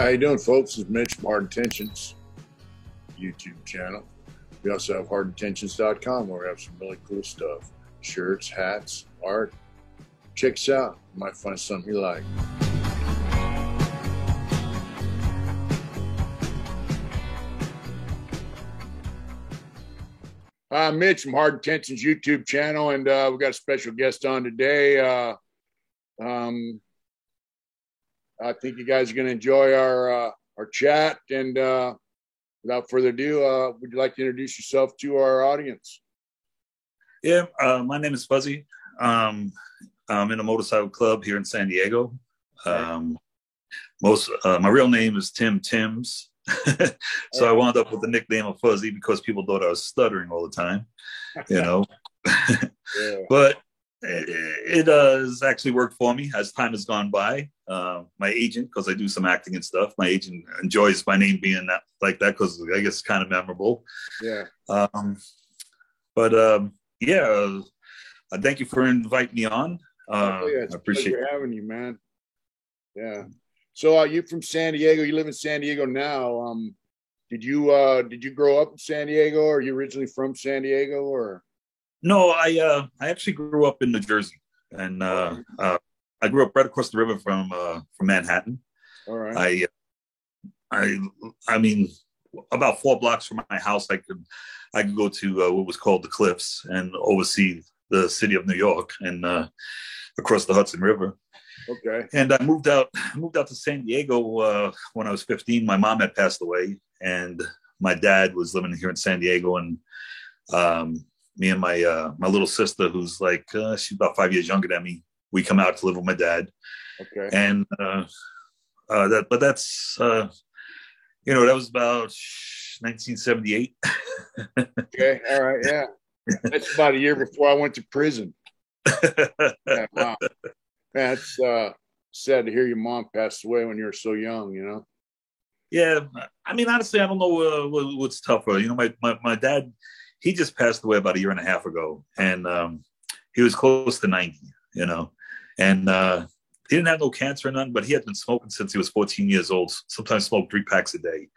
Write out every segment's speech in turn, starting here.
How you doing, folks? This is Mitch from Hard Intentions YouTube channel. We also have hardintentions.com where we have some really cool stuff. Shirts, hats, art. Check us out. You might find something you like. Hi, I'm Mitch from Hard Intentions YouTube channel, and we've got a special guest on today. I think you guys are going to enjoy our chat. And without further ado, would you like to introduce yourself to our audience? Yeah, my name is Fuzzy. I'm in a motorcycle club here in San Diego. My real name is Tim Timms. So I wound up with the nickname of Fuzzy because people thought I was stuttering all the time, you know. Yeah. But it has actually worked for me as time has gone by. My agent, because I do some acting and stuff, my agent enjoys my name being that like that because I guess it's kind of memorable. Yeah. Thank you for inviting me on. It's I appreciate having you, man. Yeah. So you from San Diego? You live in San Diego now. Did you grow up in San Diego, or are you originally from San Diego, or? No, I actually grew up in New Jersey, and I grew up right across the river from Manhattan. All right. I mean, about 4 blocks from my house, I could go to what was called the Cliffs and oversee the city of New York and across the Hudson River. Okay. And I moved out to San Diego when I was 15. My mom had passed away, and my dad was living here in San Diego, and me and my little sister, who's like she's about 5 years younger than me, we come out to live with my dad. Okay. And that was about 1978. Okay. All right. Yeah. That's about a year before I went to prison. Yeah, wow. That's sad to hear your mom passed away when you were so young, you know? Yeah. I mean, honestly, I don't know what's tougher. You know, my dad, he just passed away about a year and a half ago, and he was close to 90, you know, and he didn't have no cancer or nothing, but he had been smoking since he was 14 years old. Sometimes smoked 3 packs a day.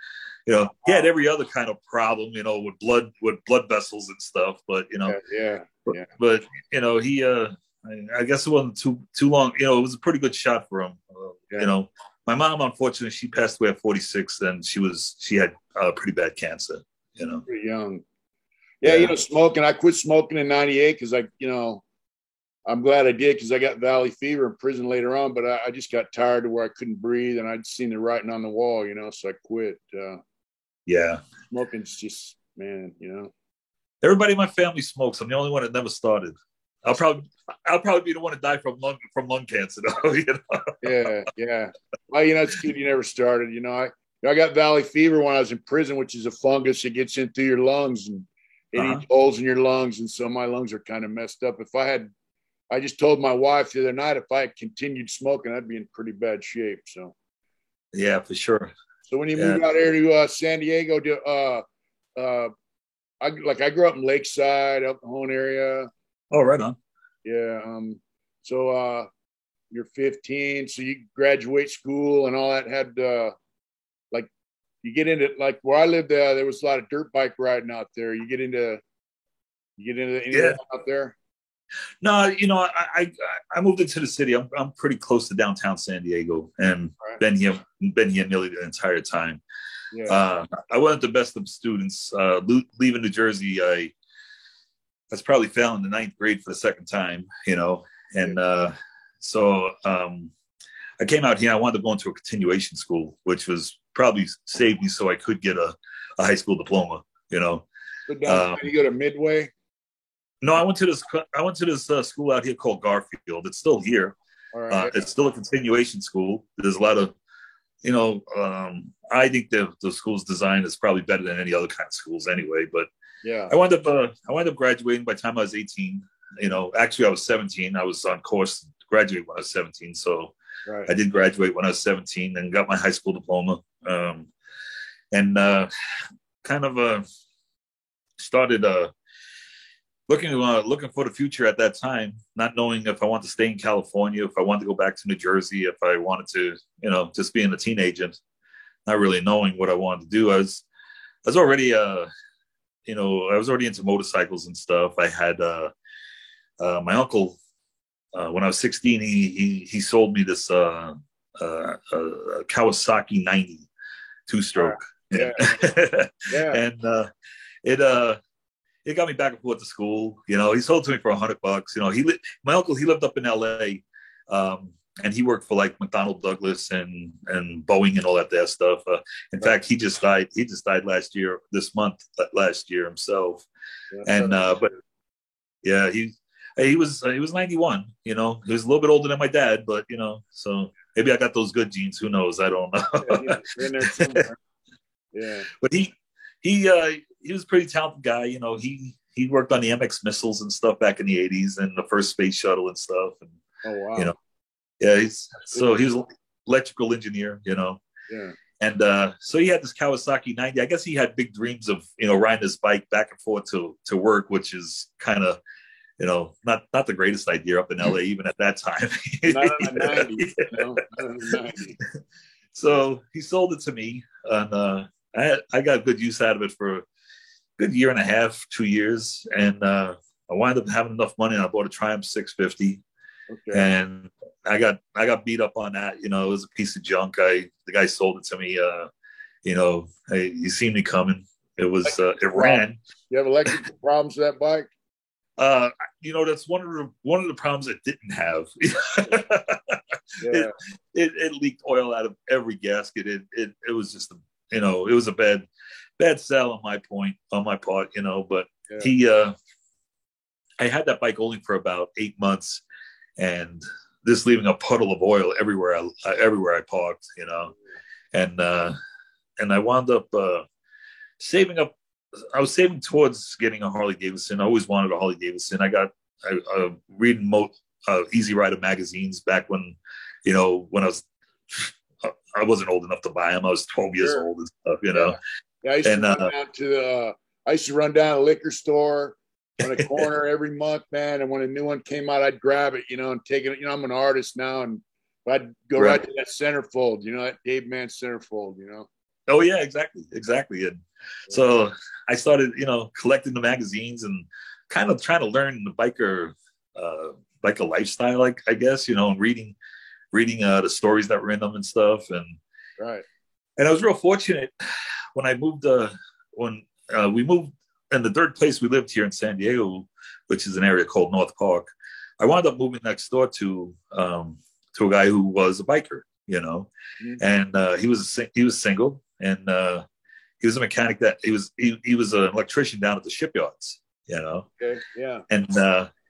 You know, he had every other kind of problem, you know, with blood vessels and stuff. But you know, But you know, he I guess it wasn't too long. You know, it was a pretty good shot for him. You know, my mom, unfortunately, she passed away at 46, and she had pretty bad cancer. You know, pretty young. Yeah, you know, smoking. I quit smoking in '98 because I'm glad I did, because I got valley fever in prison later on, but I just got tired to where I couldn't breathe, and I'd seen the writing on the wall, you know, so I quit. Smoking's just, man, you know. Everybody in my family smokes. I'm the only one that never started. I'll probably be the one to die from lung cancer, though. You know? Yeah. Well, you know, it's good you never started. You know, I got valley fever when I was in prison, which is a fungus that gets into your lungs and it eats holes in your lungs, and so my lungs are kind of messed up. I just told my wife the other night, if I had continued smoking, I'd be in pretty bad shape. So, yeah, for sure. So when you moved out here to San Diego, I grew up in Lakeside, El Cajon area. Oh, right on. Yeah. So you're 15, so you graduate school and all that. Had you get into, like, where I lived, there was a lot of dirt bike riding out there. You get into any of that out there? No, you know, I moved into the city. I'm pretty close to downtown San Diego, and been here nearly the entire time. Yeah. I wasn't the best of students. Leaving New Jersey, I was probably failing the 9th grade for the second time, you know, and so I came out here. I wanted to go into a continuation school, which was probably saved me so I could get a high school diploma, you know. So downtown, you go to Midway? No, I went to this school out here called Garfield. It's still here. All right. It's still a continuation school. There's a lot of, you know, I think the school's design is probably better than any other kind of schools anyway. But yeah, I wound up graduating by the time I was 18. You know, actually I was 17. I was on course to graduate when I was 17. So I did graduate when I was 17 and got my high school diploma. And kind of started looking for the future at that time, not knowing if I wanted to stay in California, if I wanted to go back to New Jersey, if I wanted to, just being a teenager. not really knowing what I wanted to do. I was already I was already into motorcycles and stuff. I had my uncle when I was 16. He sold me this Kawasaki 90 two-stroke. Yeah. Yeah. And it got me back and forth to school. You know, he sold it to me for $100. You know, my uncle, he lived up in LA, and he worked for like McDonnell Douglas and Boeing and all that there stuff. In fact, he just died. He just died last year himself. Yeah, and but yeah, he was 91. You know, he was a little bit older than my dad, but you know, so maybe I got those good genes. Who knows? I don't know. Yeah, in there somewhere. Yeah, but he was a pretty talented guy. You know, he worked on the MX missiles and stuff back in the 80s and the first space shuttle and stuff. And, oh wow. You know, yeah, he was an electrical engineer. You know. Yeah. And so he had this Kawasaki 90. I guess he had big dreams of, you know, riding his bike back and forth to work, which is kind of, you know, not the greatest idea up in LA even at that time. Not in the 90s. No, not in the 90s. So he sold it to me, and I got good use out of it for a good year and a half, 2 years, and I wound up having enough money, and I bought a Triumph 650. Okay. And I got beat up on that. You know, it was a piece of junk. The guy sold it to me. You know, he seen me coming. It was it ran. You have electrical problems with that bike? You know, that's one of the problems it didn't have. Yeah. It leaked oil out of every gasket. It was just it was a bad sell on my part. You know, but yeah. I had that bike only for about 8 months, and this leaving a puddle of oil everywhere I parked, you know, and I wound up saving up. I was saving towards getting a Harley Davidson. I always wanted a Harley Davidson. I reading Easy Rider magazines back when, you know, when I wasn't old enough to buy them. I was 12 years old and stuff, you know. Yeah, I used to run down to a liquor store on a corner every month, man. And when a new one came out, I'd grab it, you know, and take it. You know, I'm an artist now, and I'd go right to that centerfold, you know, that Dave Man centerfold, you know. Oh yeah, exactly. And so I started, you know, collecting the magazines and kind of trying to learn the biker lifestyle, like I guess, you know, and reading the stories that were in them and stuff. And and I was real fortunate when I moved. When we moved. And the third place we lived here in San Diego, which is an area called North Park, I wound up moving next door to a guy who was a biker, you know, and he was single, and he was a mechanic he was an electrician down at the shipyards, you know. Okay, yeah. And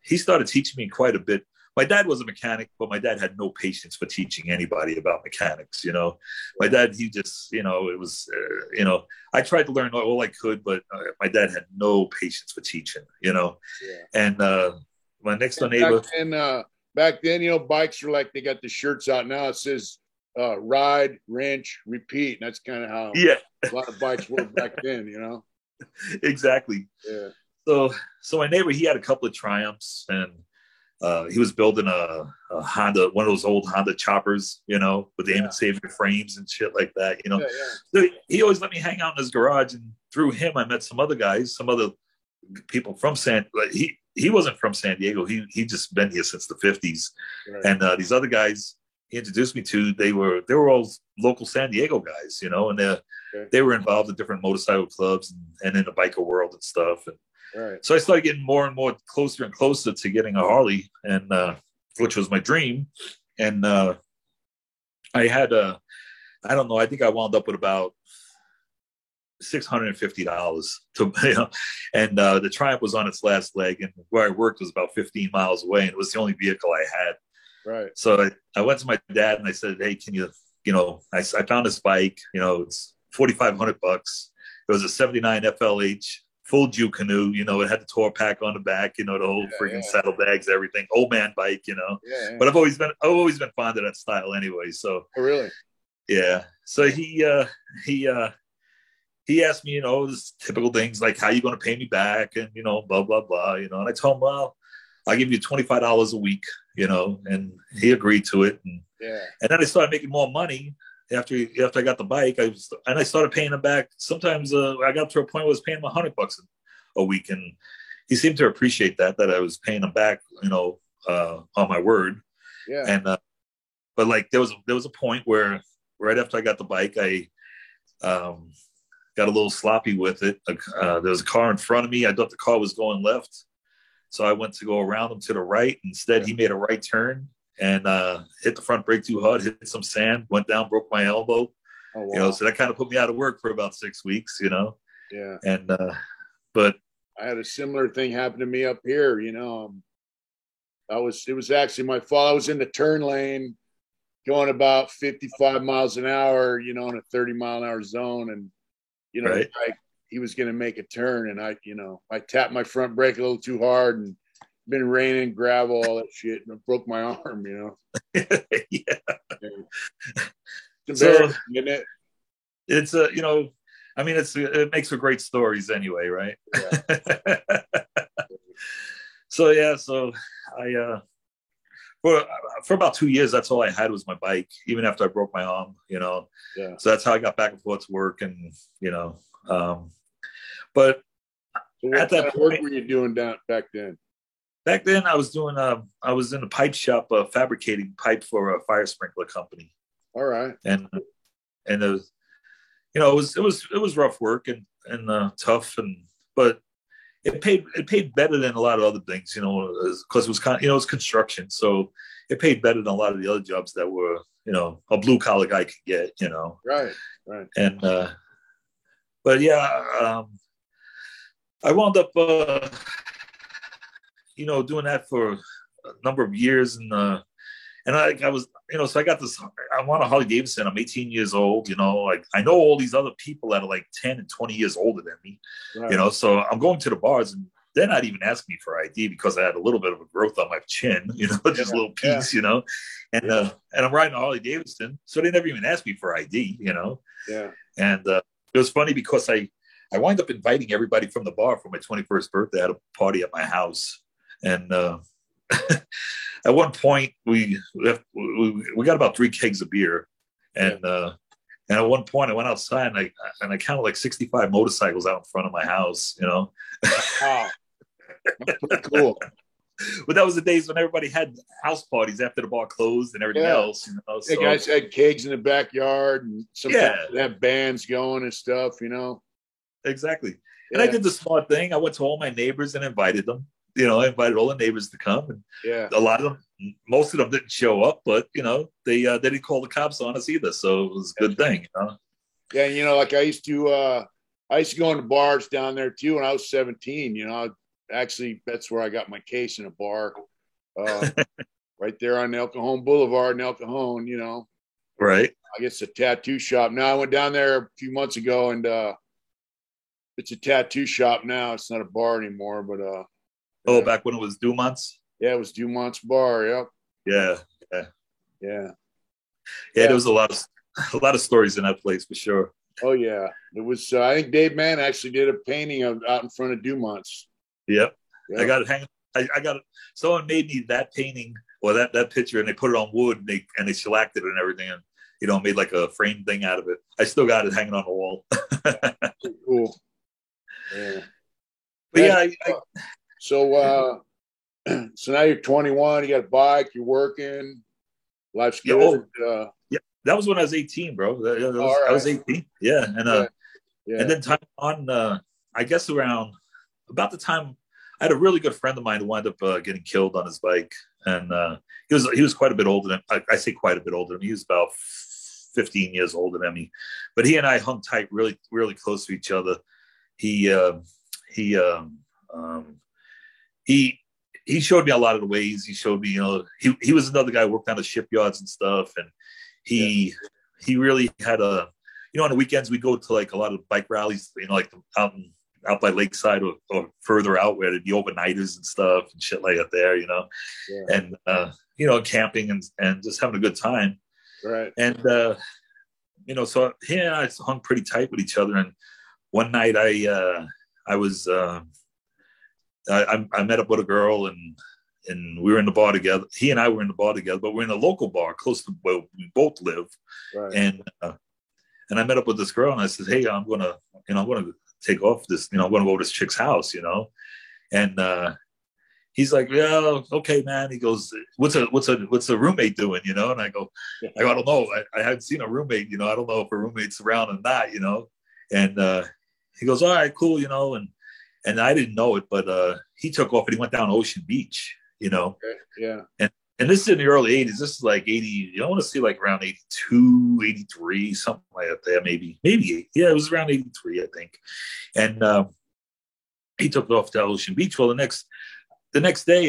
he started teaching me quite a bit. My dad was a mechanic, but my dad had no patience for teaching anybody about mechanics. You know, my dad, he just, you know, it was, you know, I tried to learn all I could, but my dad had no patience for teaching, you know. Yeah. And my next door neighbor. Back then, you know, bikes were like, they got the shirts out now. It says ride, wrench, repeat. And that's kind of how a lot of bikes were back then, you know. Exactly. Yeah. So my neighbor, he had a couple of Triumphs, and he was building a Honda, one of those old Honda choppers, you know, with the aim and savior frames and shit like that, you know. So he always let me hang out in his garage, and through him, I met some other people from he wasn't from San Diego. He just been here since the 50s, and these other guys he introduced me to, they were all local San Diego guys, you know, and they were involved in different motorcycle clubs and in the biker world and stuff, and. So I started getting more and more closer and closer to getting a Harley, and which was my dream. And I had I don't know, I think I wound up with about $650 to, you know, and the Triumph was on its last leg, and where I worked was about 15 miles away, and it was the only vehicle I had. Right. So I went to my dad and I said, hey, can you know, I found this bike, you know, it's $4,500. It was a 79 FLH. Full Jew canoe, you know, it had the tour pack on the back, you know, the whole freaking saddlebags, everything. Old man bike, you know. Yeah. But I've always been fond of that style anyway. So really? Yeah. So he asked me, you know, this typical things like, how you going to pay me back, and, you know, blah blah blah, you know. And I told him, well, I'll give you $25 a week, you know, and he agreed to it. And then I started making more money, after I got the bike, I started paying him back. Sometimes I got to a point where I was paying him $100 a week, and he seemed to appreciate that I was paying him back, on my word. Yeah. And but like there was a point where right after I got the bike, I got a little sloppy with it. There was a car in front of me. I thought the car was going left, so I went to go around him to the right. Instead, he made a right turn and hit the front brake too hard, hit some sand, went down, broke my elbow. Oh, wow. So that kind of put me out of work for about 6 weeks. Yeah. And but I had a similar thing happen to me up here. It was actually my fault. I was in the turn lane going about 55 miles an hour, in a 30-mile-an-hour zone. And, right. he was going to make a turn. And I tapped my front brake a little too hard, and been raining, gravel, all that shit. And I broke my arm, Yeah. It's embarrassing, isn't it? It's, it makes for great stories anyway, right? Yeah. So I, for about 2 years, that's all I had was my bike, even after I broke my arm, Yeah. So that's how I got back and forth to work, and, but so what at that kind of point, work were you doing back then? Back then I was doing, I was in a pipe shop, fabricating pipe for a fire sprinkler company. All right. And it was, it was rough work and tough, but it paid better than a lot of other things, because it was kind of, it was construction, so it paid better than a lot of the other jobs that were, a blue collar guy could get, Right. And but yeah, I wound up doing that for a number of years, and I was, so I got this, I'm on a Harley Davidson, I'm 18 years old, like I know all these other people that are like 10 and 20 years older than me, right. So I'm going to the bars, and they're not even asking me for ID because I had a little bit of a growth on my chin, just a little piece, and I'm riding a Harley Davidson, so they never even asked me for ID, Yeah. And it was funny because I wind up inviting everybody from the bar for my 21st birthday. I had a party at my house, and at one point we got about 3 kegs of beer, and at one point I went outside and I counted like 65 motorcycles out in front of my house. Wow, that's pretty cool. But that was the days when everybody had house parties after the bar closed and everything else. So, the guys had kegs in the backyard, and sometimes they had bands going and stuff. Exactly. And I did the smart thing. I went to all my neighbors and invited them. I invited all the neighbors to come, and a lot of them, most of them didn't show up, but they didn't call the cops on us either, so it was a good thing. Yeah, like I used to go into bars down there too when I was 17. Actually, that's where I got my case, in a bar, right there on El Cajon Boulevard in El Cajon. Right. I guess a tattoo shop. Now I went down there a few months ago, and it's a tattoo shop now. It's not a bar anymore, but back when it was Dumont's? Yeah, it was Dumont's bar. Yep. Yeah. There was a lot of stories in that place for sure. Oh yeah, it was. I think Dave Mann actually did a painting out in front of Dumont's. Yep. I got it hanging. I got it. Someone made me that painting or that picture, and they put it on wood, and they shellacked it and everything, and made like a frame thing out of it. I still got it hanging on the wall. Cool. Yeah. But so now you're 21. You got a bike. You're working. Life's good. That was when I was 18, bro. I was 18. Yeah, and then time on, I guess about the time, I had a really good friend of mine who wound up getting killed on his bike, and he was quite a bit older than I say quite a bit older than me. He was about 15 years older than me, but he and I hung tight, really, really close to each other. He showed me a lot of the ways. He showed me, he was another guy who worked on the shipyards and stuff, and he really had on the weekends we go to like a lot of bike rallies, like out by Lakeside or further out where there'd be overnighters and stuff and shit like that there, and camping and just having a good time. Right. And so he and I hung pretty tight with each other. And one night I met up with a girl, and and we were in the bar together. He and I were in the bar together, but we're in a local bar close to where we both live. Right. And I met up with this girl, and I said, "Hey, I'm gonna take off this. I'm gonna go to this chick's house, And he's like, "Yeah, okay, man." He goes, "What's a roommate doing?" And I go, "I don't know. I haven't seen a roommate. I don't know if a roommate's around or not. And he goes, "All right, cool, And I didn't know it, but he took off and he went down Ocean Beach, Okay. Yeah. And this is in the early 80s. This is like 80, I want to say like around 82, 83, something like that, maybe. Yeah, it was around 83, I think. And he took off to Ocean Beach. Well, the next day,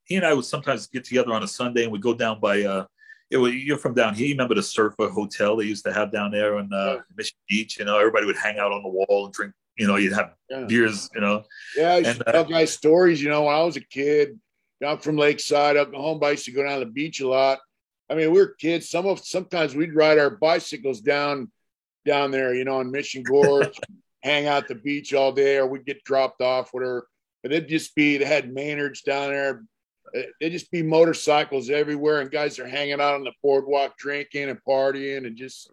he and I would sometimes get together on a Sunday and we'd go down by, you're from down here. You remember the Surfer Hotel they used to have down there in Mission Beach? Everybody would hang out on the wall and drink. You'd have beers. Yeah, I used to tell guys stories. When I was a kid, I'm from Lakeside, Oklahoma. I used to go down to the beach a lot. I mean, we were kids. Sometimes we'd ride our bicycles down there, on Mission Gorge, hang out at the beach all day, or we'd get dropped off, whatever. But they had Maynards down there. There'd just be motorcycles everywhere, and guys are hanging out on the boardwalk, drinking and partying, and just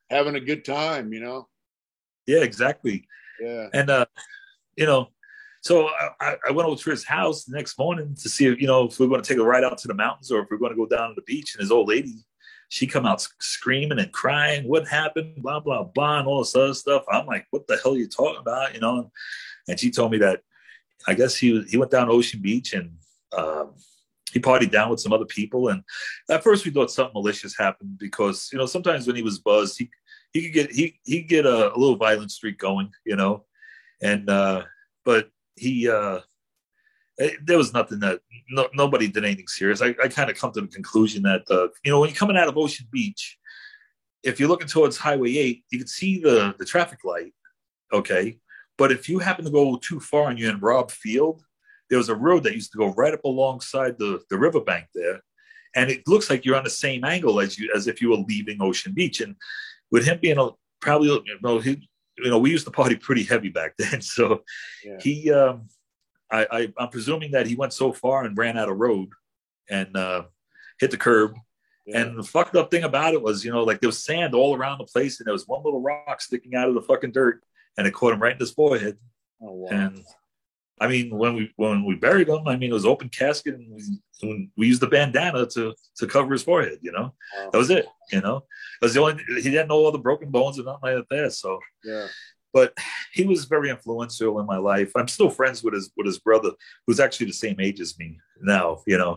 having a good time. Yeah, exactly. Yeah. And so I went over to his house the next morning to see if we're going to take a ride out to the mountains or if we're going to go down to the beach. And his old lady, she come out screaming and crying, "What happened? Blah, blah, blah," and all this other stuff. I'm like, "What the hell are you talking about?" And she told me that I guess he went down to Ocean Beach and he partied down with some other people. And at first we thought something malicious happened because, sometimes when he was buzzed, he could get a little violent streak going, and but there was nothing that nobody did anything serious. I kind of come to the conclusion that when you're coming out of Ocean Beach, if you're looking towards Highway 8, you can see the traffic light, okay. But if you happen to go too far and you're in Robb Field, there was a road that used to go right up alongside the riverbank there, and it looks like you're on the same angle as if you were leaving Ocean Beach. And with him being we used to party pretty heavy back then. So he, I'm presuming that he went so far and ran out of road and hit the curb. Yeah. And the fucked up thing about it was, like there was sand all around the place and there was one little rock sticking out of the fucking dirt and it caught him right in his forehead. Oh, wow. And I mean, when we buried him, it was open casket and we used the bandana to cover his forehead, Wow. That was it, That was the only, he didn't know all the broken bones or nothing like that. So, yeah. But he was very influential in my life. I'm still friends with his brother, who's actually the same age as me now, Yeah.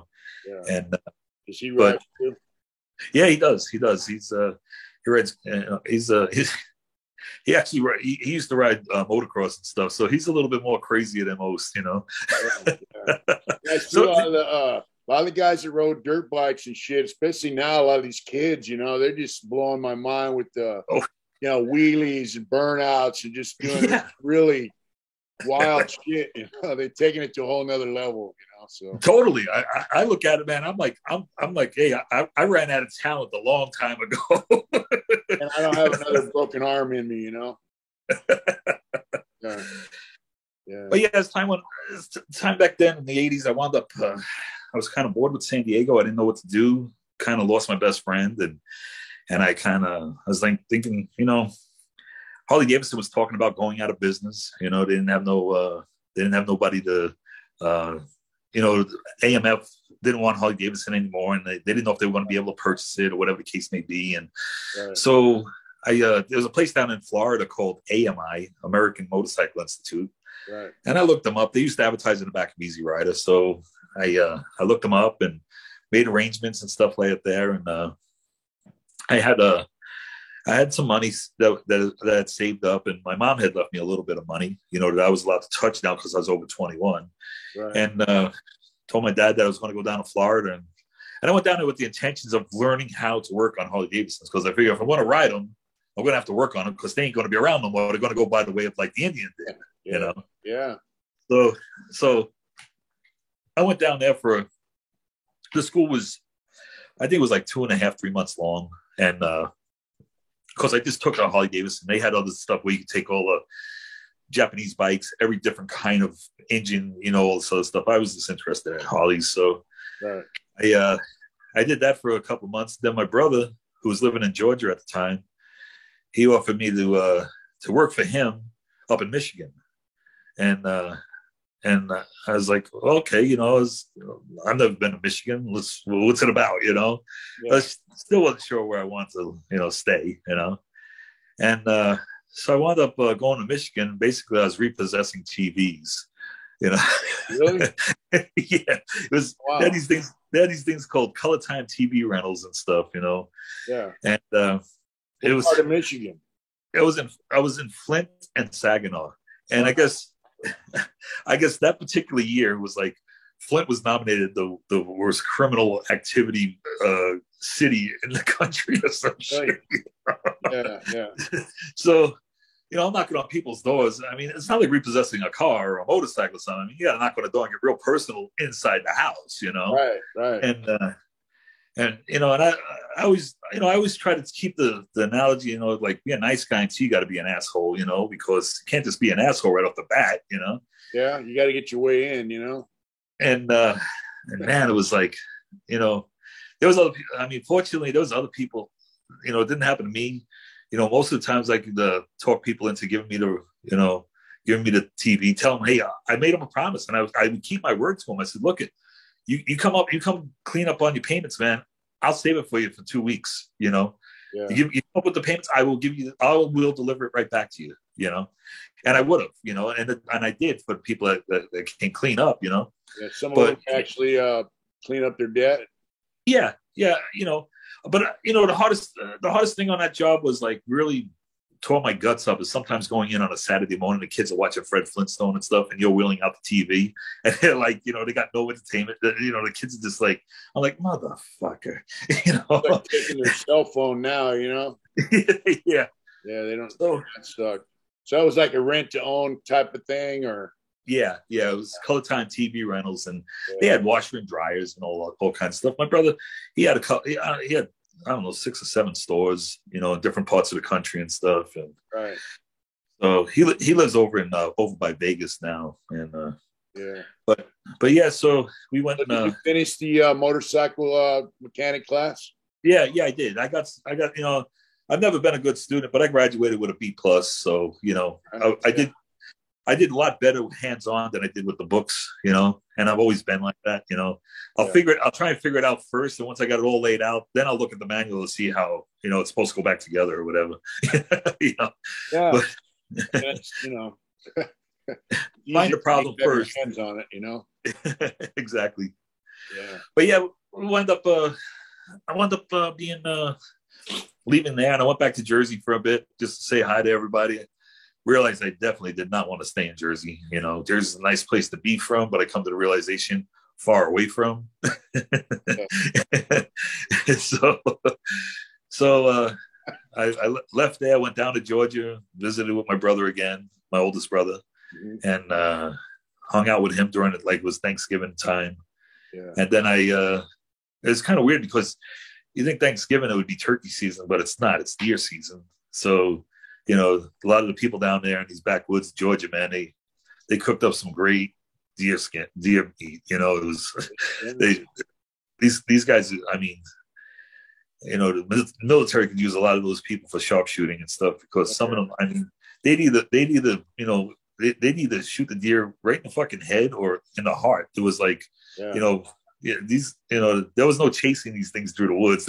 And does he ride too? Yeah, he does. He rides. He actually he used to ride motocross and stuff, so he's a little bit more crazy than most, Yeah. So, a lot of the guys that rode dirt bikes and shit, especially now, a lot of these kids, they're just blowing my mind with the wheelies and burnouts and just doing really wild shit. They're taking it to a whole nother level. So totally, I look at it, man. I'm like, hey, I ran out of talent a long time ago, and I don't have another broken arm in me. Yeah. But yeah, as time back then in the 80s, I wound up. I was kind of bored with San Diego. I didn't know what to do. Kind of lost my best friend, and I was like thinking, Harley Davidson was talking about going out of business. They didn't have nobody to. AMF didn't want Harley Davidson anymore, and they didn't know if they were going to be able to purchase it or whatever the case may be. And so there's a place down in Florida called AMI, American Motorcycle Institute. Right. And I looked them up. They used to advertise in the back of Easy Rider. So I looked them up and made arrangements and stuff like that there. And I had some money that I had saved up, and my mom had left me a little bit of money, that I was allowed to touch now because I was over 21. Right. And told my dad that I was going to go down to Florida. And I went down there with the intentions of learning how to work on Harley Davidsons, because I figure if I want to ride them, I'm going to have to work on them because they ain't going to be around no more. They're going to go by the way of like the Indian did, Yeah. So I went down there the school was, I think it was like 2.5, 3 months long. And, because I just took out Harley Davidson. They had other stuff where you could take all Japanese bikes, every different kind of engine, you know, all this other stuff. I was just interested in Harleys. So Right. I did that for a couple of months. Then my brother, who was living in Georgia at the time, he offered me to work for him up in Michigan. And I was like, well, okay, you know, I've never been to Michigan. What's it about, you know? Yeah. I still wasn't sure where I wanted to, you know, stay, you know? And so I wound up going to Michigan. Basically, I was repossessing TVs, you know? Really? Yeah. It was, wow. They had these things called Color Time TV rentals and stuff, you know? Yeah. And it was part of Michigan. I was in Flint and Saginaw. And I guess that particular year was like Flint was nominated the worst criminal activity city in the country or some shit. Yeah. So, you know, I'm knocking on people's doors. I mean, it's not like repossessing a car or a motorcycle or something. I mean, you got to knock on the door and get real personal inside the house, you know? Right. And you know, and I always try to keep the analogy, you know, like be a nice guy until you got to be an asshole, you know, because you can't just be an asshole right off the bat, you know. Yeah, you got to get your way in, you know. And man, it was like, you know, there was other people. I mean, fortunately, there was other people. You know, it didn't happen to me. You know, most of the times I could talk people into giving me the TV, tell them, hey, I made them a promise, and I would keep my word to them. I said, look, you come clean up on your payments, man. I'll save it for you for 2 weeks. You know, yeah. You come up with the payments, I will deliver it right back to you. You know, and I would have, you know, and I did for people that can clean up. You know, yeah, some of them actually clean up their debt. Yeah, you know, but you know, the hardest thing on that job was like really tore my guts up is sometimes going in on a Saturday morning, the kids are watching Fred Flintstone and stuff, and you're wheeling out the TV, and they're like, you know, they got no entertainment. You know, the kids are just like, I'm like, motherfucker, you know, they're taking their cell phone now, you know. Yeah, they don't. So that sucked. So it was like a rent to own type of thing, or yeah, it was Color Time TV rentals, and they had washer and dryers and all kinds of stuff. My brother, he had I don't know, 6 or 7 stores, you know, in different parts of the country and stuff. And right. So he lives over by Vegas now, and yeah. But yeah, so we went. Did you finish the motorcycle mechanic class? Yeah, I did. I got. You know, I've never been a good student, but I graduated with a B+. So you know, I did a lot better hands-on than I did with the books, you know, and I've always been like that, you know. I'll try and figure it out first, and once I got it all laid out, then I'll look at the manual to see how, you know, it's supposed to go back together or whatever. You know. Yeah. But, you know. Find the problem first. Hands on it, you know. Exactly. Yeah. But yeah, I wound up being leaving there, and I went back to Jersey for a bit just to say hi to everybody. Realized I definitely did not want to stay in Jersey. You know, Jersey's a nice place to be from, but I come to the realization far away from. So I left there, went down to Georgia, visited with my brother again, my oldest brother, and hung out with him during it was Thanksgiving time. Yeah. And then it was kind of weird because you think Thanksgiving it would be turkey season, but it's not. It's deer season. So you know, a lot of the people down there in these backwoods, Georgia, man, they cooked up some great deer meat. You know, it was these guys. I mean, you know, the military could use a lot of those people for sharpshooting and stuff because some of them, I mean, they'd either you know they'd either shoot the deer right in the fucking head or in the heart. It was like, you know, these, you know, there was no chasing these things through the woods.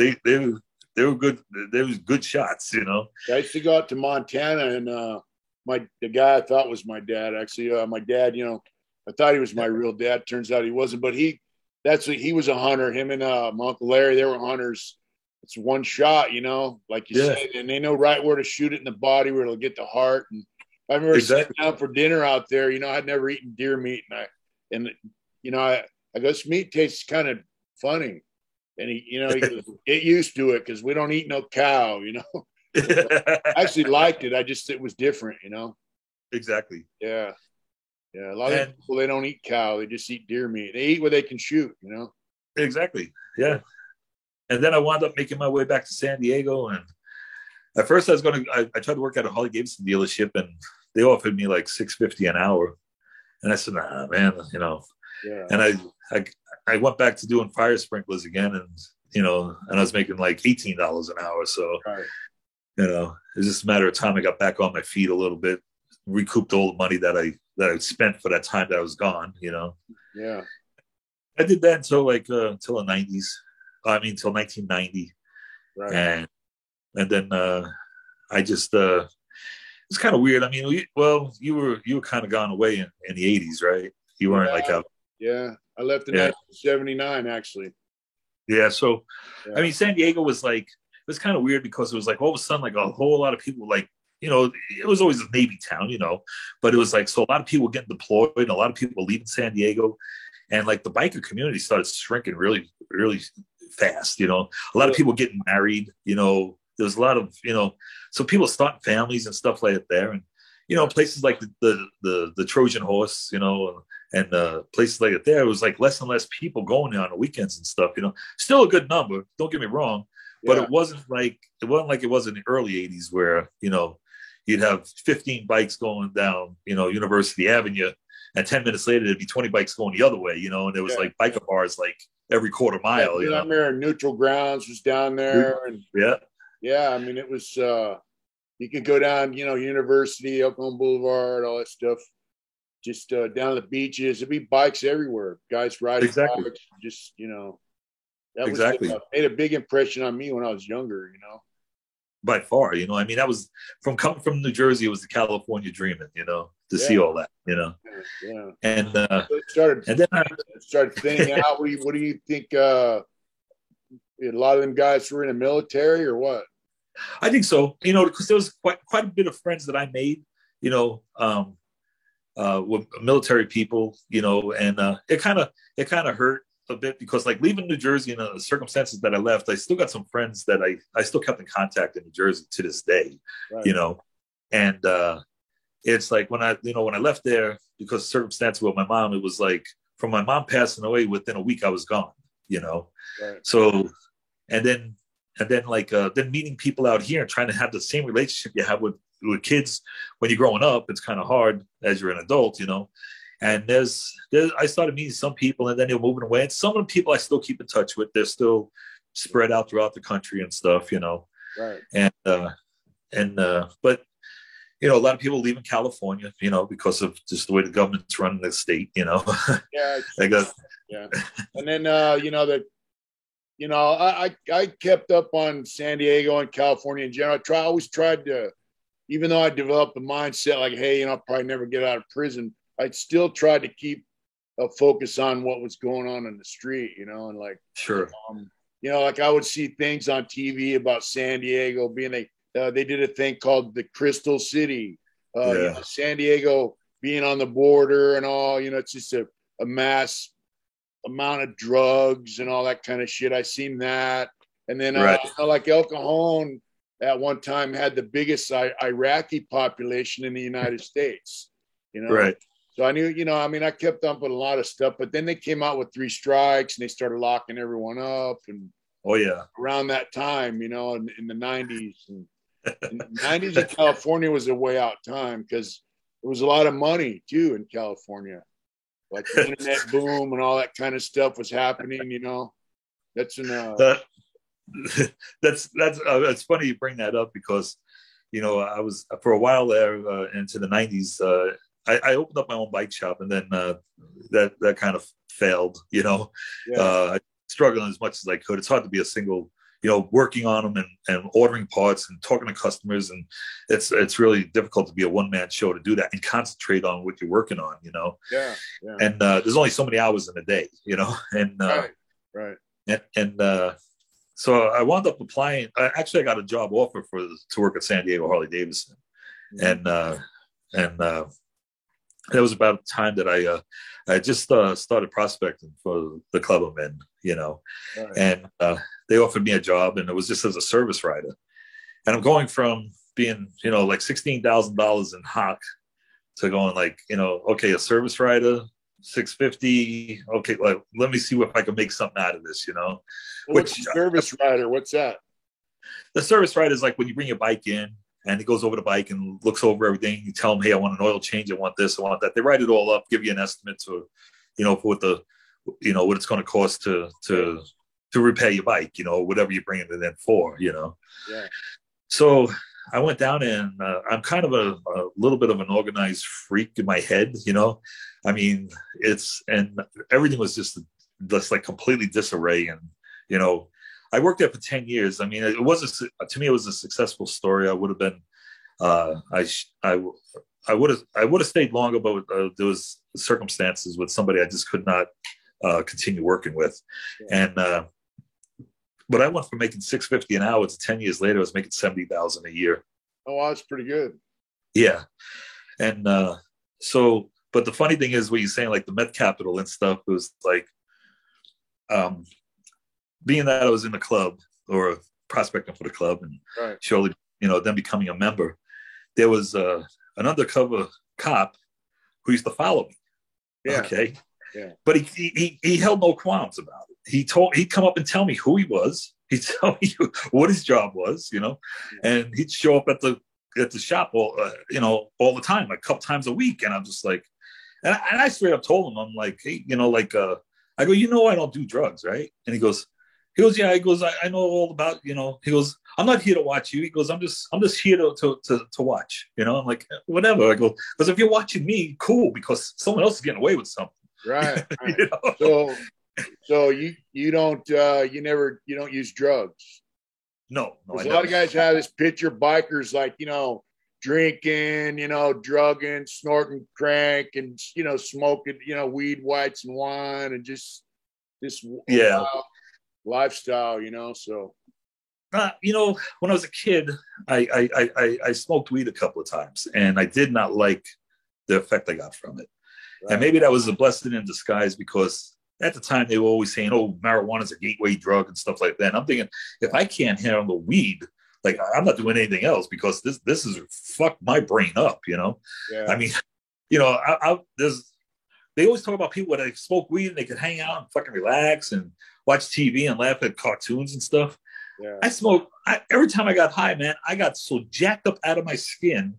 They were good. They was good shots, you know. I used to go out to Montana, and the guy I thought was my dad. Actually, my dad, you know, I thought he was my real dad. Turns out he wasn't. But he was a hunter. Him and my Uncle Larry, they were hunters. It's one shot, you know, like you said, and they know right where to shoot it in the body, where it'll get the heart. And I remember sitting down for dinner out there. You know, I'd never eaten deer meat, and you know, I go, this meat tastes kind of funny. And he goes, get used to it because we don't eat no cow, you know. I actually liked it. It was different, you know. Exactly. Yeah. A lot of people, they don't eat cow. They just eat deer meat. They eat what they can shoot, you know. Exactly. Yeah. And then I wound up making my way back to San Diego. And at first I tried to work at a Harley Davidson dealership, and they offered me like $6.50 an hour, and I said, nah, man, you know. Yeah. And I went back to doing fire sprinklers again, and you know, and I was making like $18 an hour. So, right. you know, it's just a matter of time I got back on my feet a little bit, recouped all the money that I spent for that time that I was gone. You know. Yeah. I did that until like until the '90s. I mean, until 1990, right. And then I just it's kind of weird. I mean, you were kind of gone away in the '80s, right? You weren't like out. Yeah, I left in 1979, actually. Yeah, so I mean, San Diego was like, it was kind of weird because it was like all of a sudden like a whole lot of people, like, you know, it was always a Navy town, you know, but it was like, so a lot of people getting deployed and a lot of people leaving San Diego, and like the biker community started shrinking really, really fast. You know, a lot of people getting married. You know, there was a lot of, you know, so people starting families and stuff like that there, and you know, places like the Trojan Horse, you know, and places like that. There, it was like less and less people going there on the weekends and stuff. You know, still a good number. Don't get me wrong, but it wasn't like it was in the early '80s where, you know, you'd have 15 bikes going down, you know, University Avenue, and 10 minutes later there'd be 20 bikes going the other way. You know, and there was like biker bars like every quarter mile. You know, I remember Neutral Grounds was down there, and I mean, it was. You could go down, you know, University, Oklahoma Boulevard, all that stuff. Just down the beaches. There'd be bikes everywhere. Guys riding bikes. Just, you know, that was made a big impression on me when I was younger, you know. By far, you know, I mean, that was coming from New Jersey, it was the California dreaming, you know, to see all that, you know. Yeah. And it started thinning out. What do you think? A lot of them guys were in the military or what? I think so, you know, because there was quite a bit of friends that I made, you know, with military people, you know, and it kind of hurt a bit because like leaving New Jersey in the circumstances that I left, I still got some friends that I still kept in contact in New Jersey to this day, you know, and it's like when I left there because of circumstances with my mom, it was like from my mom passing away within a week I was gone, you know, so and then like then meeting people out here and trying to have the same relationship you have with kids when you're growing up, it's kind of hard as you're an adult, you know. And I started meeting some people, and then they're moving away. And some of the people I still keep in touch with, they're still spread out throughout the country and stuff, you know. Right. And but you know, a lot of people leaving California, you know, because of just the way the government's running the state, you know. I guess. Yeah. And then you know that. You know, I kept up on San Diego and California in general. I always tried to, even though I developed the mindset like, hey, you know, I'll probably never get out of prison, I'd still try to keep a focus on what was going on in the street, you know, and like, you know, like I would see things on TV about San Diego being they did a thing called the Crystal City, you know, San Diego being on the border and all, you know, it's just a mass amount of drugs and all that kind of shit. I seen that. And then like El Cajon at one time had the biggest Iraqi population in the United States, you know? Right. So I knew, you know, I mean, I kept up with a lot of stuff, but then they came out with 3 strikes and they started locking everyone up. And around that time, you know, in the 90s and in the 90s in California was a way out time because there was a lot of money too in California. Like the internet boom and all that kind of stuff was happening, you know. That's it's funny you bring that up because, you know, I was for a while there into the 90s. I opened up my own bike shop, and then that kind of failed. You know, I struggled as much as I could. It's hard to be a single, you know, working on them and ordering parts and talking to customers, and it's really difficult to be a one-man show to do that and concentrate on what you're working on, you know. And there's only so many hours in a day, you know. And so I wound up applying. Actually, I got a job offer to work at San Diego Harley Davidson, and that was about the time that I just started prospecting for the Club of Men, you know, and they offered me a job, and it was just as a service rider. And I'm going from being, you know, like $16,000 in hock to going like, you know, okay, a service rider, $650. Okay, like let me see if I can make something out of this, you know. What's service rider? What's that? The service rider is like when you bring your bike in And he goes over the bike and looks over everything. You tell him, hey, I want an oil change. I want this. I want that. They write it all up, give you an estimate to, for what what it's going to cost to repair your bike, whatever you're bringing it in for, Yeah. So I went down and I'm kind of a little bit of an organized freak in my head, I mean, and everything was just like completely disarray. And, I worked there for 10 years. I mean, to me, it was a successful story. I would have been, I would have stayed longer, but there was circumstances with somebody I just could not continue working with. And, but I went from making $650 an hour to 10 years later, I was making $70,000 a year. Oh, wow, that's pretty good. Yeah. And but the funny thing is what you're saying, like the meth capital and stuff, it was like, being that I was in the club or prospecting for the club and surely, then becoming a member, there was an undercover cop who used to follow me. Yeah. Okay. Yeah. But he held no qualms about it. He'd come up and tell me who he was. He'd tell me what his job was, and he'd show up at the shop all the time, like a couple times a week. And I'm just like, and I straight up told him, I'm like, hey, I go, I don't do drugs, right? And he goes, yeah. He goes, I know all about, he goes, I'm not here to watch you. He goes, I'm just here to watch, I'm like, whatever. I go, because if you're watching me, cool, because someone else is getting away with something. Right. So you don't use drugs. No. A lot of guys have this picture bikers like, drinking, drugging, snorting crank and, smoking, weed, whites and wine and just this lifestyle, so. When I was a kid, I smoked weed a couple of times and I did not like the effect I got from it. Right. And maybe that was a blessing in disguise because at the time they were always saying, oh, marijuana is a gateway drug and stuff like that. And I'm thinking, if I can't handle the weed, like I'm not doing anything else because this is fucked my brain up, Yeah. I mean, they always talk about people that smoke weed and they can hang out and fucking relax and watch TV and laugh at cartoons and stuff. Yeah. Every time I got high, man, I got so jacked up out of my skin.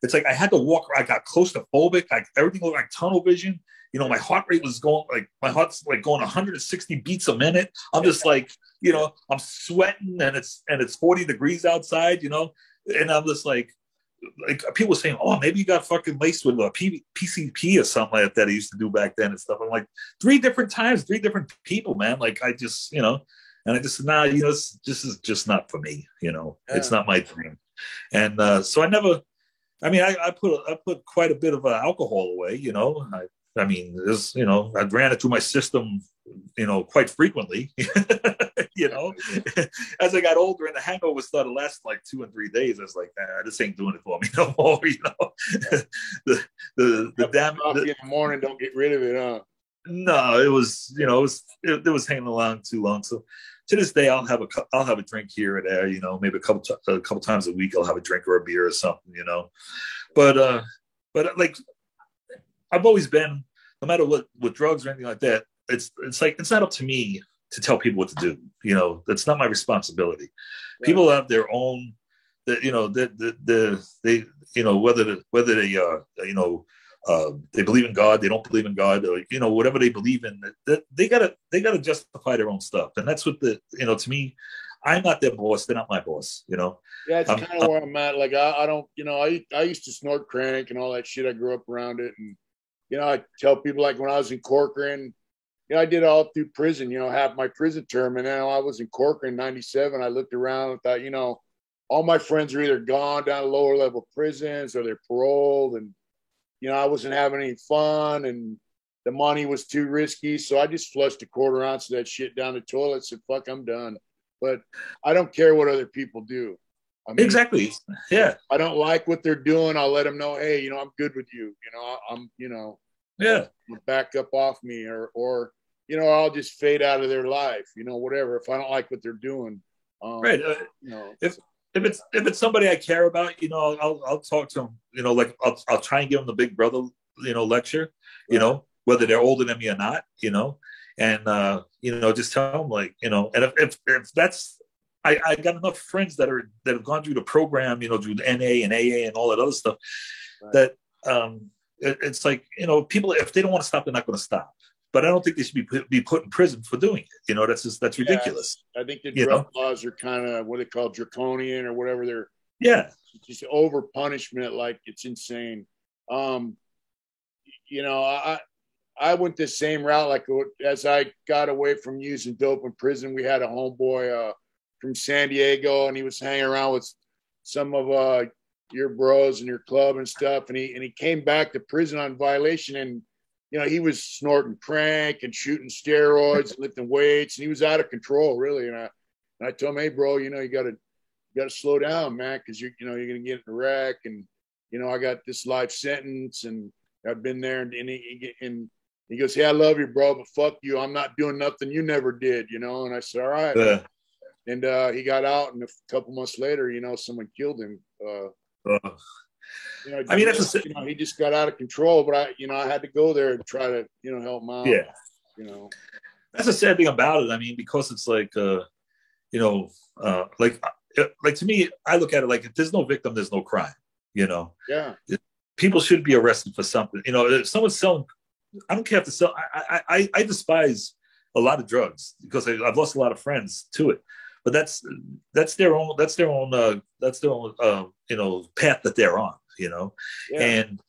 It's like I had to walk. I got claustrophobic. Everything looked like tunnel vision. My heart rate was going my heart's like going 160 beats a minute. I'm just like, I'm sweating and it's 40 degrees outside, and I'm just like people saying, oh, maybe you got fucking laced with a PCP or something like that I used to do back then and stuff. I'm like 3 different times, 3 different people, man. Like I just, and I just said, this is just not for me. It's not my thing. And so I put quite a bit of alcohol away, I mean, this, I ran it through my system, quite frequently, as I got older and the hangover started lasting like 2 and 3 days. I was like, this ain't doing it for me no more, the damn coffee in the morning, don't get rid of it, huh? No, it was, it was hanging around too long. So to this day, I'll have a drink here or there, maybe a couple times a week, I'll have a drink or a beer or something, but like I've always been, no matter what drugs or anything like that, it's like it's not up to me to tell people what to do. That's not my responsibility. Right. People have their own, whether they they believe in God, they don't believe in God, or whatever they believe in, they gotta justify their own stuff, and that's what to me, I'm not their boss, they're not my boss. Yeah, it's kind of where I'm at. Like I don't, I used to snort crank and all that shit. I grew up around it, and I tell people like when I was in Corcoran, I did all through prison. Half my prison term, and then I was in Corcoran in '97. I looked around and thought, all my friends are either gone down to lower level prisons or they're paroled, and I wasn't having any fun, and the money was too risky, so I just flushed a quarter ounce of that shit down the toilet. Said, "Fuck, I'm done." But I don't care what other people do. I mean, exactly. Yeah. I don't like what they're doing. I'll let them know, hey, I'm good with you. I'm, yeah, back up off me or I'll just fade out of their life, whatever. If I don't like what they're doing. Right. If it's somebody I care about, I'll talk to them, like I'll try and give them the big brother, lecture, right. Whether they're older than me or not, and, just tell them like, and if that's, I got enough friends that have gone through the program, through the NA and AA and all that other stuff. Right. That it's like, people, if they don't want to stop, they're not going to stop. But I don't think they should be put in prison for doing it. That's ridiculous. I think the drug laws are kind of what they call draconian or whatever. They're just over punishment, like it's insane. I went the same route. Like as I got away from using dope in prison, we had a homeboy from San Diego, and he was hanging around with some of your bros and your club and stuff. And he came back to prison on violation, and he was snorting crank and shooting steroids and lifting weights, and he was out of control, really. And I told him, hey, bro, you gotta slow down, man, because you're gonna get in a wreck, and I got this life sentence, and I've been there, and he goes, hey, I love you, bro, but fuck you. I'm not doing nothing you never did, And I said, all right. Yeah. And he got out, and a couple months later, someone killed him. He just got out of control, but I had to go there and try to, help him out. Yeah. That's the sad thing about it. I mean, because it's like, like to me, I look at it like if there's no victim, there's no crime. Yeah. People should be arrested for something. If someone's selling, I don't care if they sell. I despise a lot of drugs because I've lost a lot of friends to it. But that's their own path that they're on. Yeah. And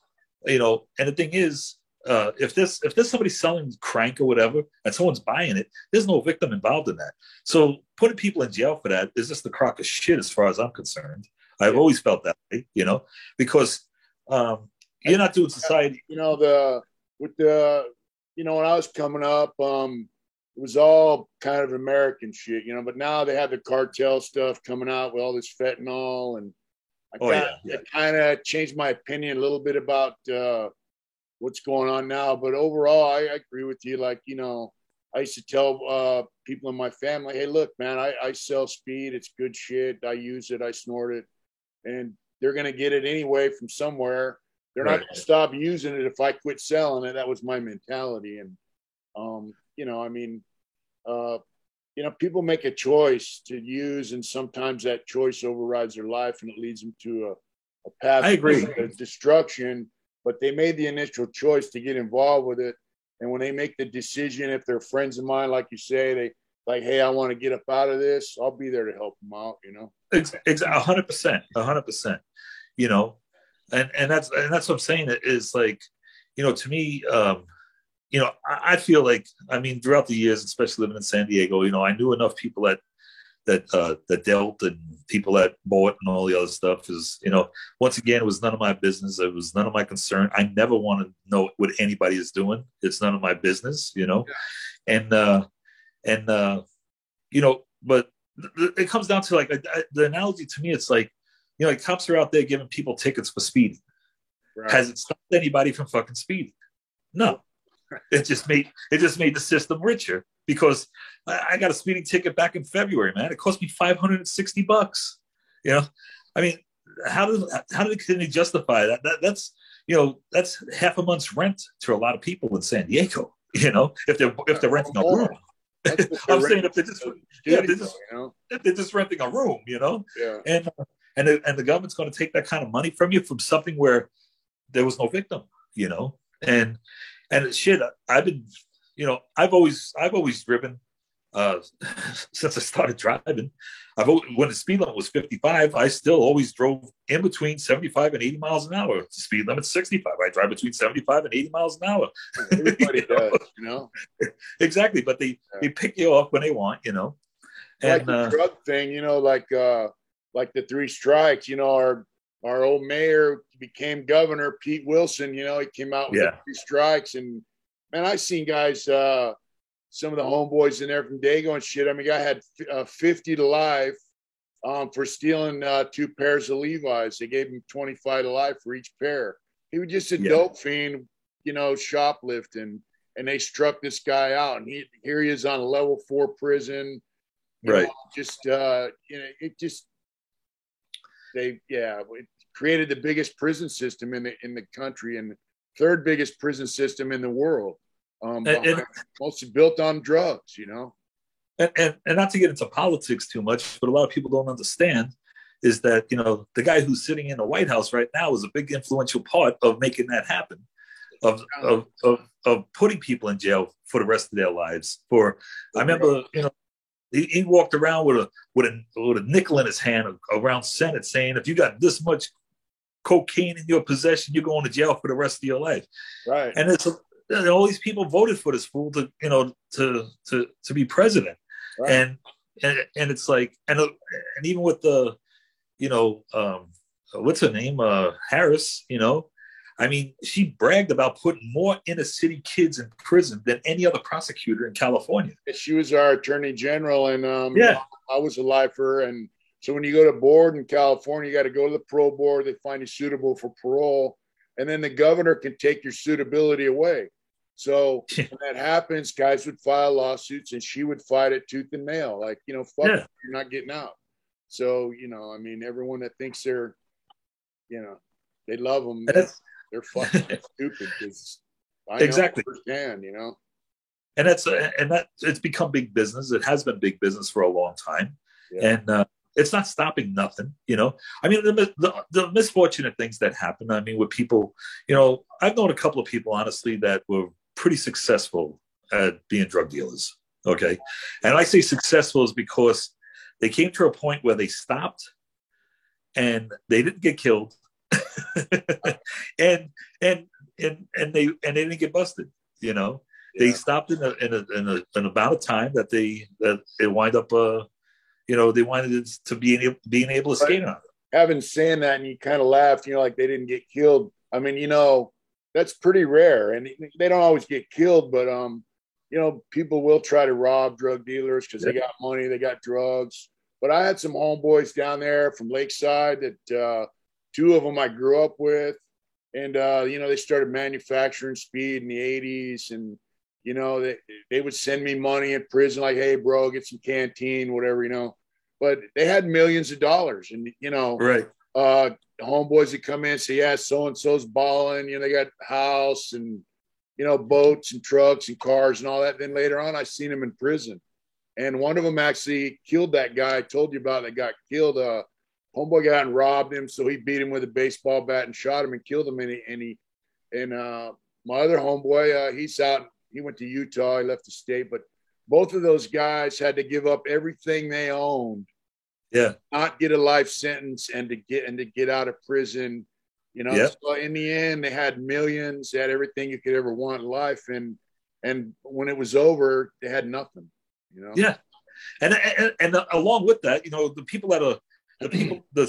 the thing is, if there's somebody selling crank or whatever and someone's buying it, there's no victim involved in that. So putting people in jail for that is just a crock of shit as far as I'm concerned. I've always felt that way, because you're not doing society. When I was coming up, it was all kind of American shit, but now they have the cartel stuff coming out with all this fentanyl, and I kind of changed my opinion a little bit about what's going on now. But overall, I agree with you. Like, I used to tell people in my family, hey, look, man, I sell speed. It's good shit. I use it. I snort it. And they're going to get it anyway from somewhere. They're not going to stop using it if I quit selling it. That was my mentality. And, people make a choice to use, and sometimes that choice overrides their life and it leads them to a path of destruction. But they made the initial choice to get involved with it. And when they make the decision, if they're friends of mine, like you say, they like, hey, I want to get up out of this, I'll be there to help them out, 100%. And that's what I'm saying is like, to me, I feel like, I mean, throughout the years, especially living in San Diego, I knew enough people that dealt and people that bought and all the other stuff is, once again, it was none of my business. It was none of my concern. I never want to know what anybody is doing. It's none of my business, but it comes down to like the analogy to me. It's like, cops are out there giving people tickets for speeding. Right. Has it stopped anybody from fucking speeding? No. It just made the system richer because I got a speeding ticket back in February, man. It cost me $560. I mean, can they justify that? That's half a month's rent to a lot of people in San Diego. If they're renting a room. I'm saying if they're just renting a room, and the government's going to take that kind of money from you from something where there was no victim, and shit, I've been, I've always driven since I started driving. When the speed limit was 55, I still always drove in between 75 and 80 miles an hour. The speed limit's 65. I drive between 75 and 80 miles an hour. Everybody does, Exactly, but they pick you off when they want, And like the drug thing, like the 3 strikes, our old mayor became governor, Pete Wilson, he came out with the 3 strikes. And, man, I seen guys, some of the homeboys in there from Dago and shit. I mean, guy had 50 to life for stealing 2 pairs of Levi's. They gave him 25 to life for each pair. He was just a dope fiend, shoplifting. And they struck this guy out. And here he is on a level 4 prison. Right. It created the biggest prison system in the country and the 3rd biggest prison system in the world. Mostly built on drugs, and not to get into politics too much, but a lot of people don't understand is that, you know, the guy who's sitting in the White House right now is a big influential part of making that happen, of putting people in jail for the rest of their lives. I remember, you know, he walked around with a nickel in his hand around Senate saying, if you got this much cocaine in your possession, you're going to jail for the rest of your life. Right. And all these people voted for this fool to, you know, to be president. Right. And it's like, and even with the, you know, what's her name? Harris, you know, I mean, she bragged about putting more inner city kids in prison than any other prosecutor in California. She was our attorney general, and yeah, I was a lifer. And so when you go to board in California, you got to go to the parole board. They find you suitable for parole, and then the governor can take your suitability away. So when that happens, guys would file lawsuits, and she would fight it tooth and nail. Like, you know, fuck, yeah, you're not getting out. So, you know, I mean, everyone that thinks they're, you know, they love them, they're fucking stupid, because I exactly know firsthand, you know. And it's become big business. It has been big business for a long time, yeah. And it's not stopping nothing, you know. I mean, the misfortunate things that happen. I mean, with people, you know, I've known a couple of people, honestly, that were pretty successful at being drug dealers. Okay, and I say successful is because they came to a point where they stopped, and they didn't get killed, and they didn't get busted. You know, yeah. They stopped in an amount of time that they wind up, you know, they wanted to being able to skate on it. Having saying that, and you kind of laughed, you know, like they didn't get killed. I mean, you know, that's pretty rare, and they don't always get killed, but you know, people will try to rob drug dealers because they got money, they got drugs. But I had some homeboys down there from Lakeside that two of them I grew up with. And, you know, they started manufacturing speed in the 80s. And, you know, they would send me money in prison, like, hey, bro, get some canteen, whatever, you know. But they had millions of dollars. And, you know, right. Homeboys that come in and say, yeah, so-and-so's balling. You know, they got a house and, you know, boats and trucks and cars and all that. Then later on, I seen them in prison. And one of them actually killed that guy I told you about that got killed. Homeboy got out and robbed him, so he beat him with a baseball bat and shot him and killed him. And my other homeboy, he's out. He went to Utah. He left the state. But both of those guys had to give up everything they owned, not get a life sentence, and to get out of prison. You know, so in the end, they had millions. They had everything you could ever want in life, and when it was over, they had nothing. You know? Yeah, and along with that, you know, the people that are the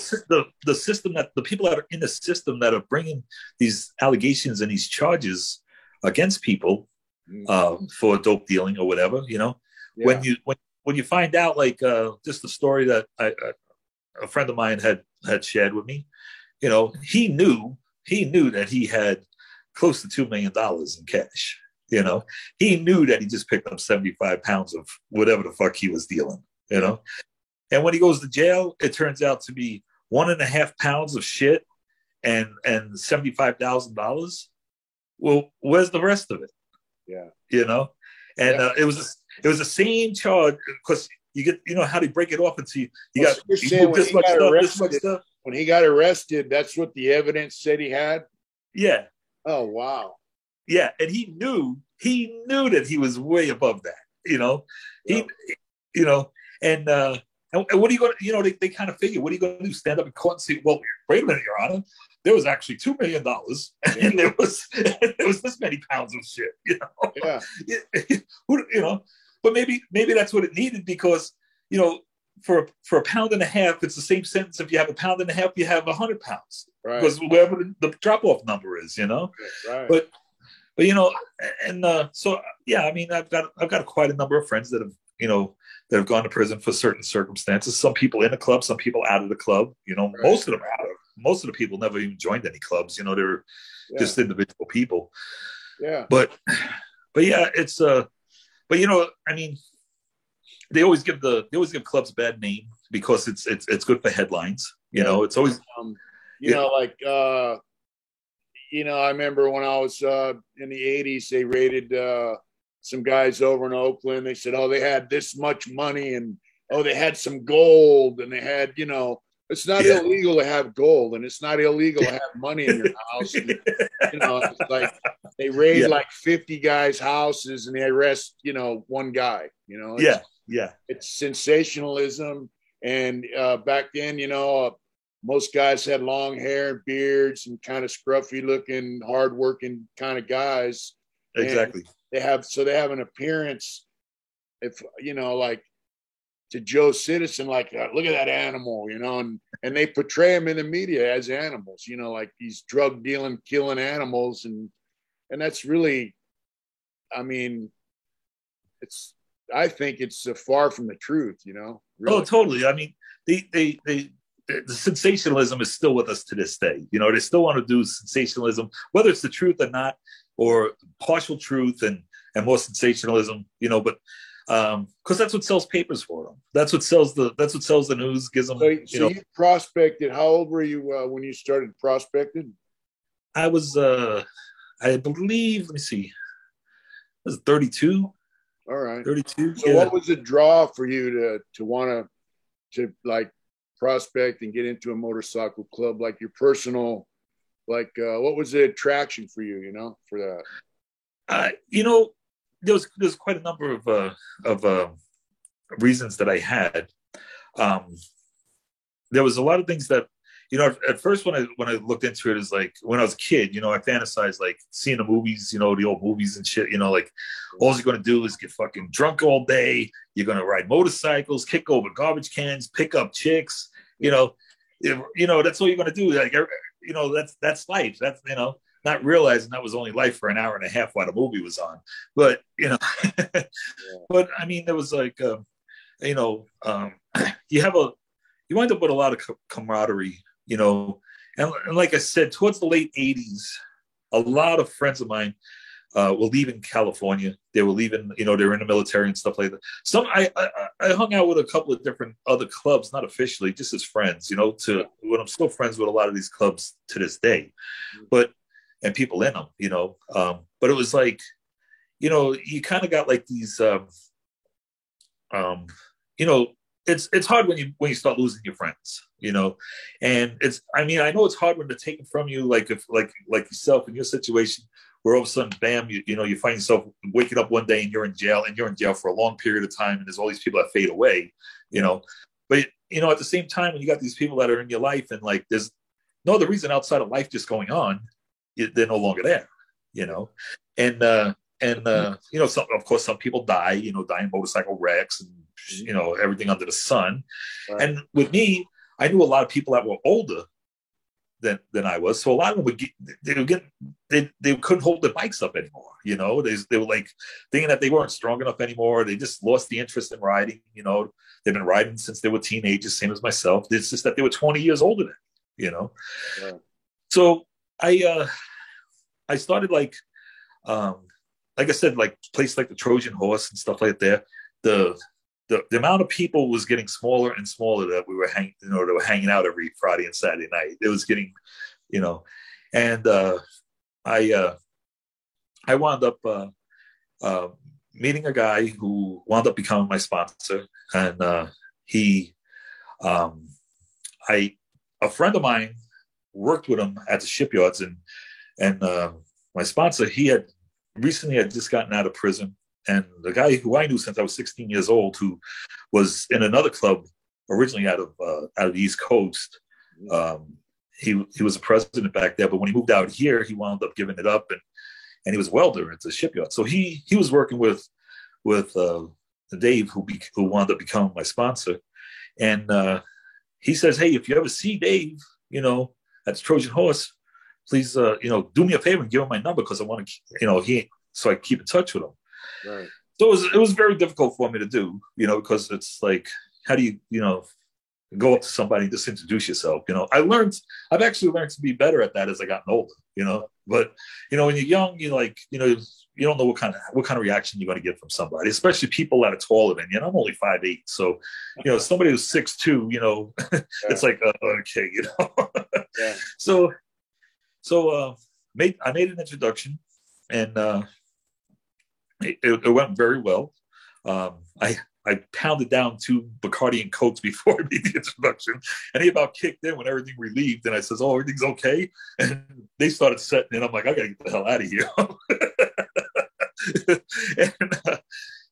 system that the people that are in the system that are bringing these allegations and these charges against people for dope dealing or whatever, you know, when you find out, like just the story that a friend of mine had shared with me, you know, he knew that he had close to $2 million in cash. You know, he knew that he just picked up 75 pounds of whatever the fuck he was dealing, you know. And when he goes to jail, it turns out to be 1.5 pounds of shit and $75,000. Well, where's the rest of it? Yeah. You know, and it was the same charge, because you get, you know, how they break it off into you got this much stuff. When he got arrested, that's what the evidence said he had. Yeah. Oh, wow. Yeah, and he knew that he was way above that, you know. Yep. You know, and what are you going to, you know, they kind of figure, what are you going to do? Stand up in court and say, well, wait a minute, Your Honor, there was actually $2 million, and there was this many pounds of shit, you know. Yeah. You know, but maybe that's what it needed, because, you know, for $1.5 pounds, it's the same sentence. If you have $1.5 pounds, you have 100 pounds, right? Because wherever the drop-off number is, you know. Right. But you know, and so yeah, I mean, I've got quite a number of friends that have, you know, that have gone to prison for certain circumstances. Some people in the club, some people out of the club. You know, right. Most of them out of. Most of the people never even joined any clubs. You know, they're just individual people. Yeah. But yeah, it's but you know, I mean, they always give clubs a bad name because it's good for headlines. You know, it's always you know, like you know, I remember when I was in the 80s, they raided some guys over in Oakland. They said, oh, they had this much money, and oh, they had some gold, and they had, you know, it's not illegal to have gold, and it's not illegal to have money in your house. And, you know, it's like they raid like 50 guys' houses and they arrest, you know, one guy. You know, it's sensationalism. And back then, you know, most guys had long hair and beards and kind of scruffy looking, hardworking kind of guys. Exactly. And they have an appearance, if, you know, like to Joe Citizen, like, look at that animal, you know, and they portray them in the media as animals, you know, like these drug dealing, killing animals. And that's really, I mean, I think it's far from the truth, you know? Really. Oh, totally. I mean, the sensationalism is still with us to this day. You know, they still want to do sensationalism, whether it's the truth or not, or partial truth and more sensationalism, you know, but because that's what sells papers for them. That's what sells the news, gives them. So you prospected. How old were you when you started prospecting? I was, I believe, let me see, I was 32. All right. 32. So what was the draw for you to want to like prospect and get into a motorcycle club, like your personal, like what was the attraction for you, you know, for that? You know, there's quite a number of reasons that I had. There was a lot of things that, you know, at first when I looked into it, is like when I was a kid, you know, I fantasized like seeing the movies, you know, the old movies and shit, you know, like all you're going to do is get fucking drunk all day. You're going to ride motorcycles, kick over garbage cans, pick up chicks, you know, that's all you're going to do. Like, you know, that's life. That's, you know, not realizing that was only life for an hour and a half while the movie was on. But, you know, but I mean, there was like, you know, you wind up with a lot of camaraderie, you know, and like I said, towards the late 80s, a lot of friends of mine were leaving California. They were leaving, you know, they were in the military and stuff like that. I hung out with a couple of different other clubs, not officially, just as friends, you know, when I'm still friends with a lot of these clubs to this day, and people in them, you know, but it was like, you know, you kind of got like these, you know, it's hard when you start losing your friends, you know, and I mean, I know it's hard when they're taken from you, like yourself in your situation, where all of a sudden, bam, you know, you find yourself waking up one day and you're in jail for a long period of time, and there's all these people that fade away, you know, but you know, at the same time, when you got these people that are in your life and like there's no other reason outside of life just going on, they're no longer there, you know, and you know, of course, some people die, you know, die in motorcycle wrecks and, you know, everything under the sun. Right. And with me, I knew a lot of people that were older than I was. So a lot of them they couldn't hold their bikes up anymore. You know, they were like thinking that they weren't strong enough anymore. They just lost the interest in riding. You know, they've been riding since they were teenagers, same as myself. It's just that they were 20 years older than me, you know? Right. So I started like I said, like places like the Trojan Horse and stuff like that. The amount of people was getting smaller and smaller that we were hanging out every Friday and Saturday night. It was getting, you know, and I wound up meeting a guy who wound up becoming my sponsor, and a friend of mine worked with him at the shipyards, and my sponsor, he had just gotten out of prison. And the guy who I knew since I was 16 years old, who was in another club originally out of the East Coast, he was a president back there. But when he moved out here, he wound up giving it up, and he was a welder at the shipyard. So he was working with Dave, who wound up becoming my sponsor. And he says, "Hey, if you ever see Dave, you know, at the Trojan Horse, please, you know, do me a favor and give him my number, because I want to, you know, so I keep in touch with him." Right. So it was very difficult for me to do, you know, because it's like, how do you know, go up to somebody and just introduce yourself? You know, I've actually learned to be better at that as I gotten older, you know. But you know, when you're young, you like, you know, you don't know what kind of reaction you're going to get from somebody, especially people that are taller than you. And I'm only 5'8", so you know, somebody who's 6'2", you know, it's like okay, you know. Yeah. So I made an introduction, and it went very well. I pounded down 2 Bacardi and Cokes before I made the introduction, and he about kicked in when everything relieved. And I says, "Oh, everything's okay." And they started setting in. I'm like, "I gotta get the hell out of here." and,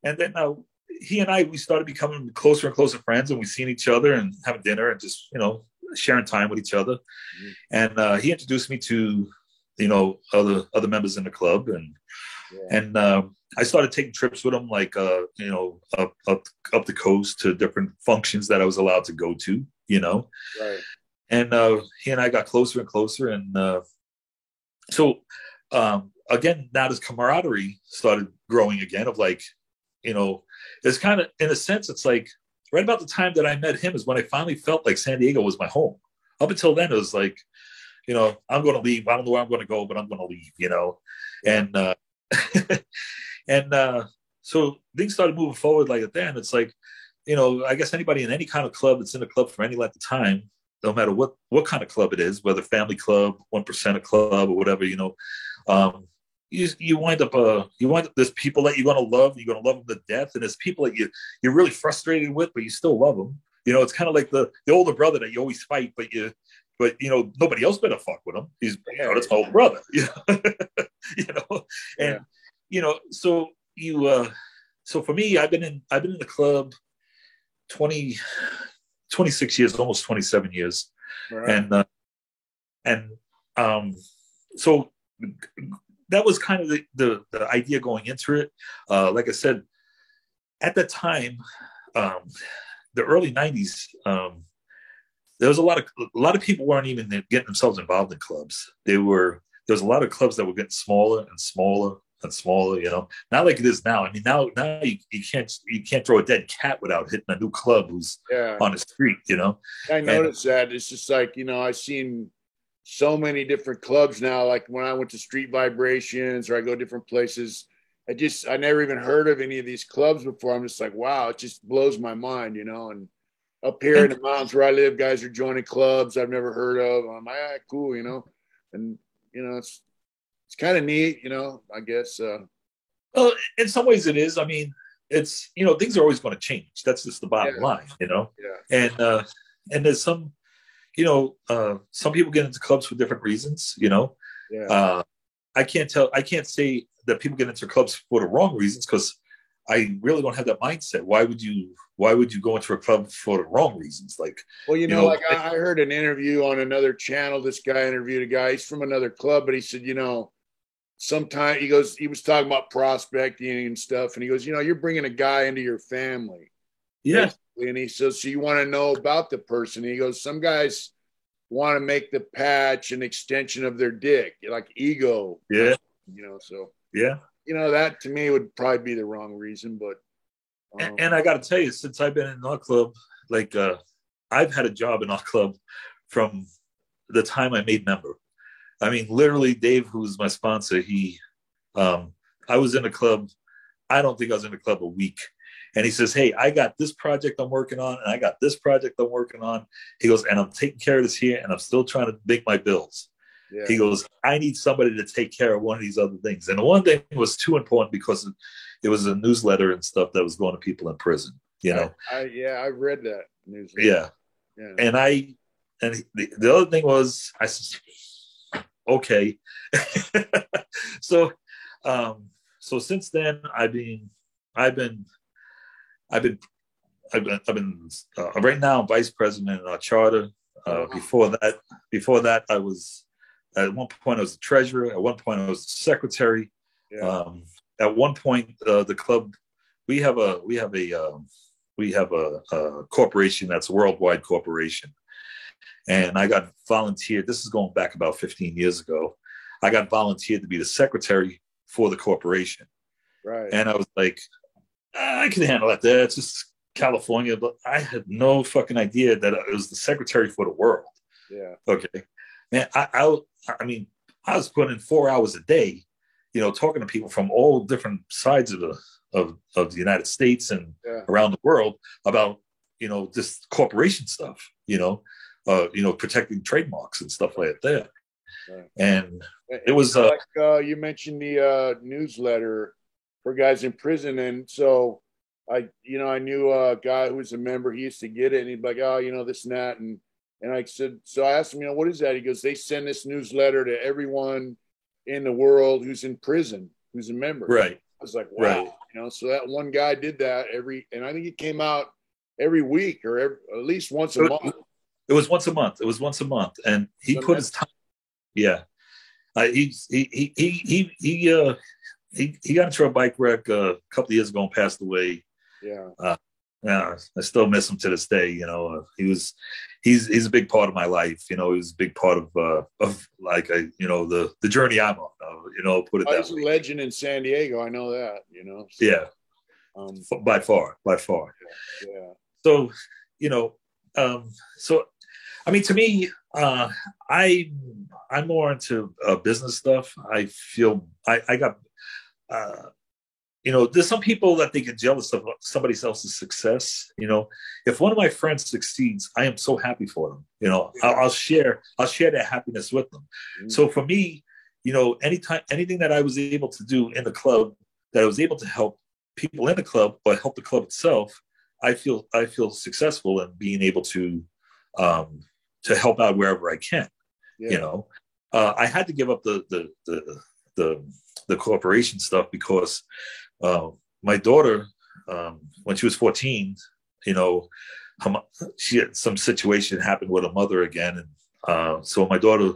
and then he and I, we started becoming closer and closer friends, and we seen each other and having dinner and just sharing time with each other. Mm-hmm. And he introduced me to other members in the club, and I started taking trips with him, like up the coast to different functions that I was allowed to go to, Right. And he and I got closer and closer, and so again, now this camaraderie started growing again. Of like, it's kind of, in a sense, it's like right about the time that I met him is when I finally felt like San Diego was my home. Up until then, it was like, I'm going to leave. I don't know where I'm going to go, but I'm going to leave, and and so things started moving forward like that. And it's like, I guess anybody in any kind of club that's in a club for any length of time, no matter what kind of club it is, whether family club, 1% club, or whatever, you wind up there's people that you're going to love. You're going to love them to death, and there's people that you're really frustrated with, but you still love them. It's kind of like the older brother that you always fight, but nobody else better fuck with him. He's that's my older brother. And so for me, I've been in the club 26 years, almost 27 years. Right. And so that was kind of the idea going into it. Like I said, at that time, the early 90s, there was a lot of people weren't even getting themselves involved in clubs. There was a lot of clubs that were getting smaller and smaller and smaller, not like it is now. I mean, now you can't throw a dead cat without hitting a new club who's on the street, I noticed that. It's just like, I've seen so many different clubs now. Like when I went to Street Vibrations, or I go different places, I never even heard of any of these clubs before. I'm just like, wow, it just blows my mind, and up here in the mountains where I live, guys are joining clubs I've never heard of. I'm like, cool, and it's kind of neat, I guess. Well, in some ways it is. I mean, it's, things are always going to change. That's just the bottom line, Yeah. And there's some people get into clubs for different reasons, Yeah. I can't say that people get into clubs for the wrong reasons, because I really don't have that mindset. Why would you go into a club for the wrong reasons? Like, well, I heard an interview on another channel. This guy interviewed a guy. He's from another club, but he said, sometimes he was talking about prospecting and stuff. And he goes, you're bringing a guy into your family. Yeah. Basically. And he says, so you want to know about the person. And he goes, some guys want to make the patch an extension of their dick, like ego. Yeah. So. Yeah. That to me would probably be the wrong reason, but. And I got to tell you, since I've been in our club, like I've had a job in our club from the time I made member. I mean, literally, Dave, who's my sponsor, I was in the club. I don't think I was in the club a week. And he says, hey, I got this project I'm working on, and I got this project I'm working on. He goes, and I'm taking care of this here, and I'm still trying to make my bills. Yeah. He goes, I need somebody to take care of one of these other things. And the one thing was too important because it was a newsletter and stuff that was going to people in prison, I read that newsletter. Yeah. And the other thing was, I said, okay. So since then I've been right now vice president in our charter. Before that I was, at one point I was the treasurer. At one point I was the secretary. Yeah. At one point, the club, we have a corporation that's a worldwide corporation, and I got volunteered. This is going back about 15 years ago. I got volunteered to be the secretary for the corporation. Right. And I was like, I can handle that. It's just California, but I had no fucking idea that it was the secretary for the world. Yeah. Okay. Man, I mean, I was putting in 4 hours a day, talking to people from all different sides of the United States and around the world about, this corporation stuff, protecting trademarks and stuff like that. Right. And it was like you mentioned the newsletter. for guys in prison. And so I knew a guy who was a member. He used to get it, and he'd be like, oh, this and that. And I said, so I asked him, what is that? He goes, they send this newsletter to everyone in the world who's in prison, who's a member. Right. I was like, wow. Right. So that one guy did that and I think it came out every week or at least once a month. It was once a month. And he put his time. Yeah. He got into a bike wreck a couple of years ago and passed away. Yeah. Yeah, I still miss him to this day. He's a big part of my life. He was a big part of the journey I'm on. Put it that way. He's a legend in San Diego. I know that. So, yeah. By far. Yeah. So, I mean, to me, I'm more into business stuff. I feel I got. There's some people that they get jealous of somebody else's success. If one of my friends succeeds, I am so happy for them. I'll share that happiness with them. Mm-hmm. So for me, anything that I was able to do in the club, that I was able to help people in the club or help the club itself, I feel successful in being able to help out wherever I can. Yeah. I had to give up the corporation stuff because my daughter, when she was 14, she had some situation happened with her mother again. And so my daughter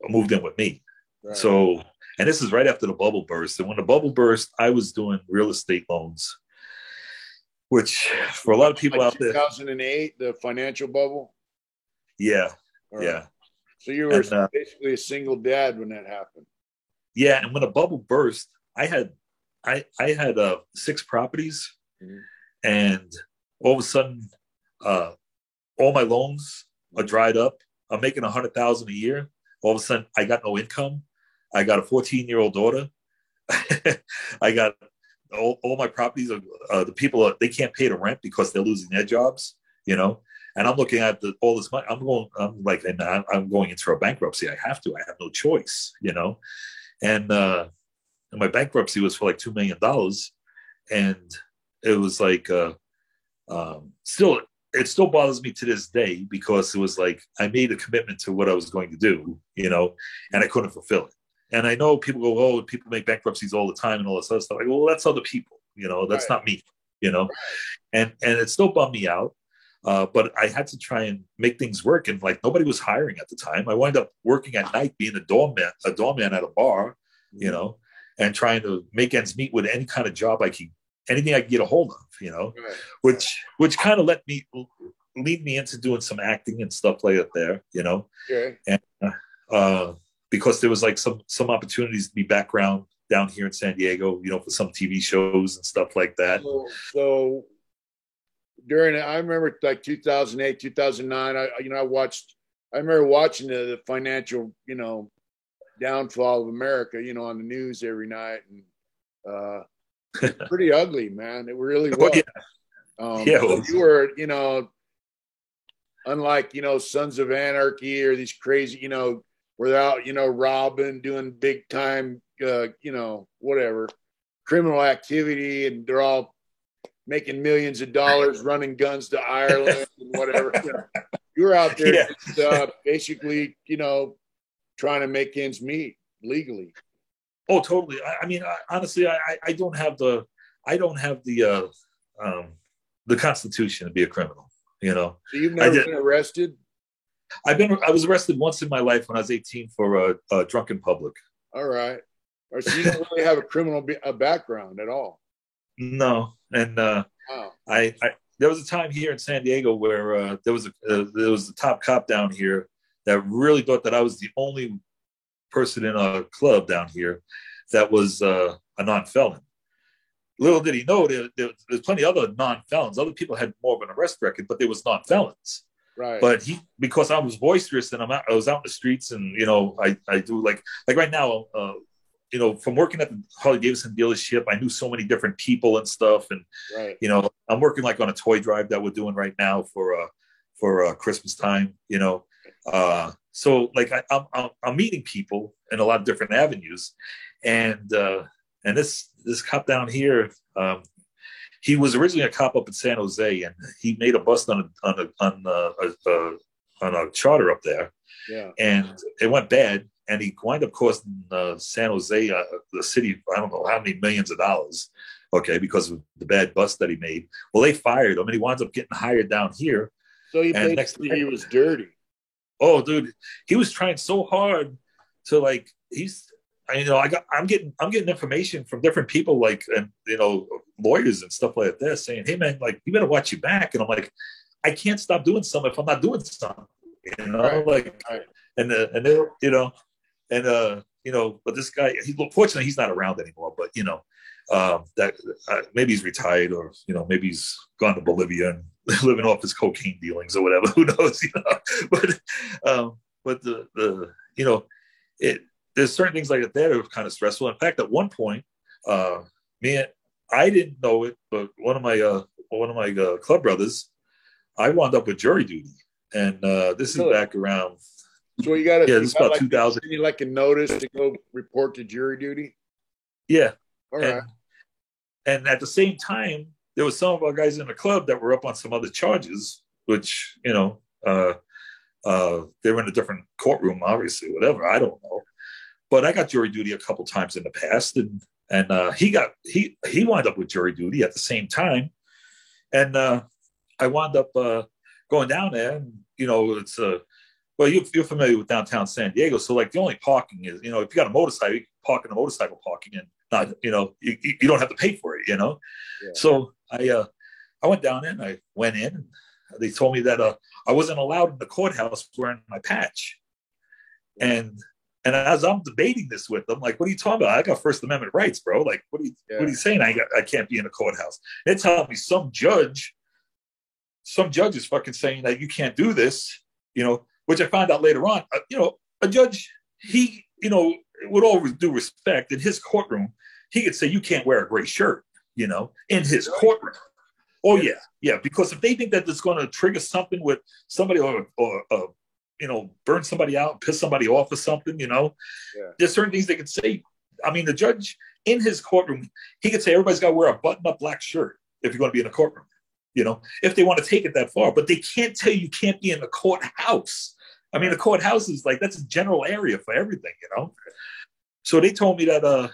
moved in with me. Right. So, and this is right after the bubble burst. And when the bubble burst, I was doing real estate loans, which for a lot of people out there. 2008, the financial bubble? Yeah. Right. Yeah. So you were basically a single dad when that happened. Yeah. And when the bubble burst, I had 6 properties, mm-hmm. and all of a sudden, all my loans are dried up. I'm making $100,000 a year. All of a sudden, I got no income. I got a 14-year-old daughter. I got all my properties. The people they can't pay the rent because they're losing their jobs. And I'm looking at all this money. I'm going into a bankruptcy. I have to. I have no choice. And my bankruptcy was for like $2 million, and it was like it still bothers me to this day because it was like I made a commitment to what I was going to do, and I couldn't fulfill it. And I know people go, oh, people make bankruptcies all the time and all this other stuff. I go, well, that's other people, that's not me, and it still bummed me out. But I had to try and make things work, and like nobody was hiring at the time. I wound up working at night, being a doorman at a bar, and trying to make ends meet with any kind of job anything I could get a hold of, right. which kind of lead me into doing some acting and stuff like that there, Okay. And because there was like some opportunities to be background down here in San Diego, for some TV shows and stuff like that. So I remember like 2008, 2009, I remember watching the financial, downfall of America, on the news every night, and pretty ugly, man. It really was. Oh, yeah. So you were, unlike Sons of Anarchy or these crazy, without robbing, doing big time, whatever criminal activity, and they're all making millions of dollars, running guns to Ireland and whatever. You were out there just, basically, trying to make ends meet legally. Oh, totally. I mean, honestly, I don't have the constitution to be a criminal. So you've never been arrested? I was arrested once in my life when I was 18 for a drunken public. All right. So you don't really have a criminal background at all. No, and wow. There was a time here in San Diego where there was a top cop down here that really thought that I was the only person in a club down here that was a non-felon. Little did he know there's plenty of other non-felons. Other people had more of an arrest record, but there was non-felons. Right. But because I was boisterous and I was out in the streets, and I do like right now, from working at the Harley Davidson dealership, I knew so many different people and stuff, and right. I'm working like on a toy drive that we're doing right now for Christmas time. So like I'm meeting people in a lot of different avenues, and And this cop down here, he was originally a cop up in San Jose, and he made a bust on a charter up there. Yeah. And it went bad, and he wound up costing San Jose, the city, I don't know how many millions of dollars, okay, because of the bad bust that he made. Well, they fired him, and he winds up getting hired down here. So he was dirty. Oh, dude, he was trying so hard to like. I'm getting information from different people, like, and lawyers and stuff like that, saying, "Hey, man, like, you better watch your back." And I'm like, I can't stop doing something if I'm not doing something, Right. And but this guy, fortunately, he's not around anymore. But maybe he's retired, or maybe he's gone to Bolivia and living off his cocaine dealings or whatever. Who knows? But there's certain things like that are kind of stressful. In fact, at one point, I didn't know it, but one of my club brothers, I wound up with jury duty, and this is back around. So you got this is about 2000. You like a notice to go report to jury duty. Yeah. All right. And at the same time, there was some of our guys in the club that were up on some other charges, which they were in a different courtroom, obviously, whatever. I don't know. But I got jury duty a couple times in the past, and he wound up with jury duty at the same time, and I wound up going down there, and it's well, you're familiar with downtown San Diego, so like the only parking is if you got a motorcycle, you can park in the motorcycle parking, and not you don't have to pay for it, Yeah. So I went down there, and I went in, and they told me that I wasn't allowed in the courthouse wearing my patch, and as I'm debating this with them, like, what are you talking about? I got First Amendment rights, bro. Like, what are you saying? I can't be in a courthouse. They're telling me some judge is fucking saying that you can't do this, which I found out later on. A judge, he, with all due respect, in his courtroom, he could say you can't wear a gray shirt, in his courtroom. Oh yeah, because if they think that it's going to trigger something with somebody or burn somebody out, piss somebody off or something, there's certain things they could say. I mean, the judge in his courtroom, he could say everybody's got to wear a button-up black shirt if you're going to be in a courtroom, if they want to take it that far. But they can't tell you can't be in the courthouse. I mean, the courthouse is like, that's a general area for everything, So they told me that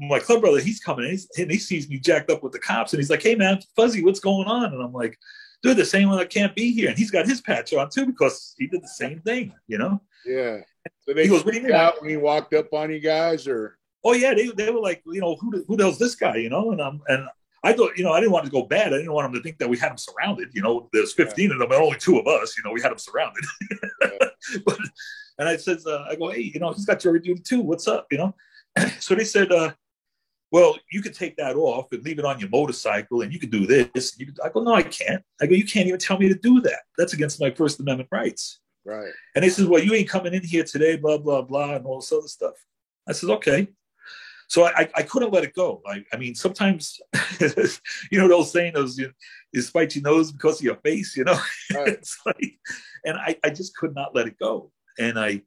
my club brother, he's coming in, and he sees me jacked up with the cops, and he's like, "Hey, man, Fuzzy, what's going on?" And I'm like, "Dude, the same one that can't be here." And he's got his patch on too, because he did the same thing, Yeah. So they goes, out when he walked up on you guys, or? Oh yeah, they were like, who the hell's this guy, And I thought, I didn't want to go bad. I didn't want him to think that we had him surrounded. There's 15 of them, and only 2 of us. We had him surrounded. And I said, I go, "Hey, he's got jury duty too. What's up?" So they said, "Well, you could take that off and leave it on your motorcycle, and you could do this." I go, "No, I can't." I go, "You can't even tell me to do that. That's against my First Amendment rights." Right. And they said, "Well, you ain't coming in here today, blah, blah, blah," and all this other stuff. I said, "Okay." So I couldn't let it go. I mean, sometimes, those saying, you spite your nose because of your face, Right. It's like, and I just could not let it go. And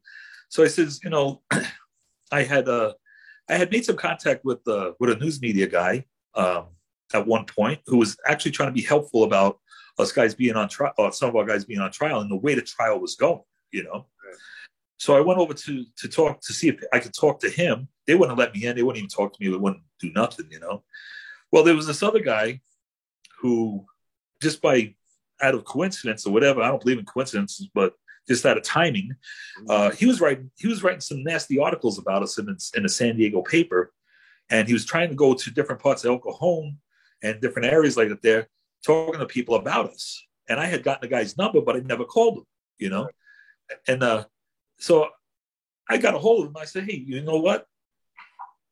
so I says, I had made some contact with a news media guy at one point, who was actually trying to be helpful about us guys being on trial, some of our guys being on trial, and the way the trial was going, Right. So I went over to talk to see if I could talk to him. They wouldn't let me in. They wouldn't even talk to me. They wouldn't do nothing, Well, there was this other guy who, just out of coincidence or whatever, I don't believe in coincidences, but just out of timing, he was writing some nasty articles about us in the San Diego paper, and he was trying to go to different parts of El Cajon and different areas like that there, talking to people about us. And I had gotten the guy's number, but I never called him, And so I got a hold of him. I said, "Hey, you know what?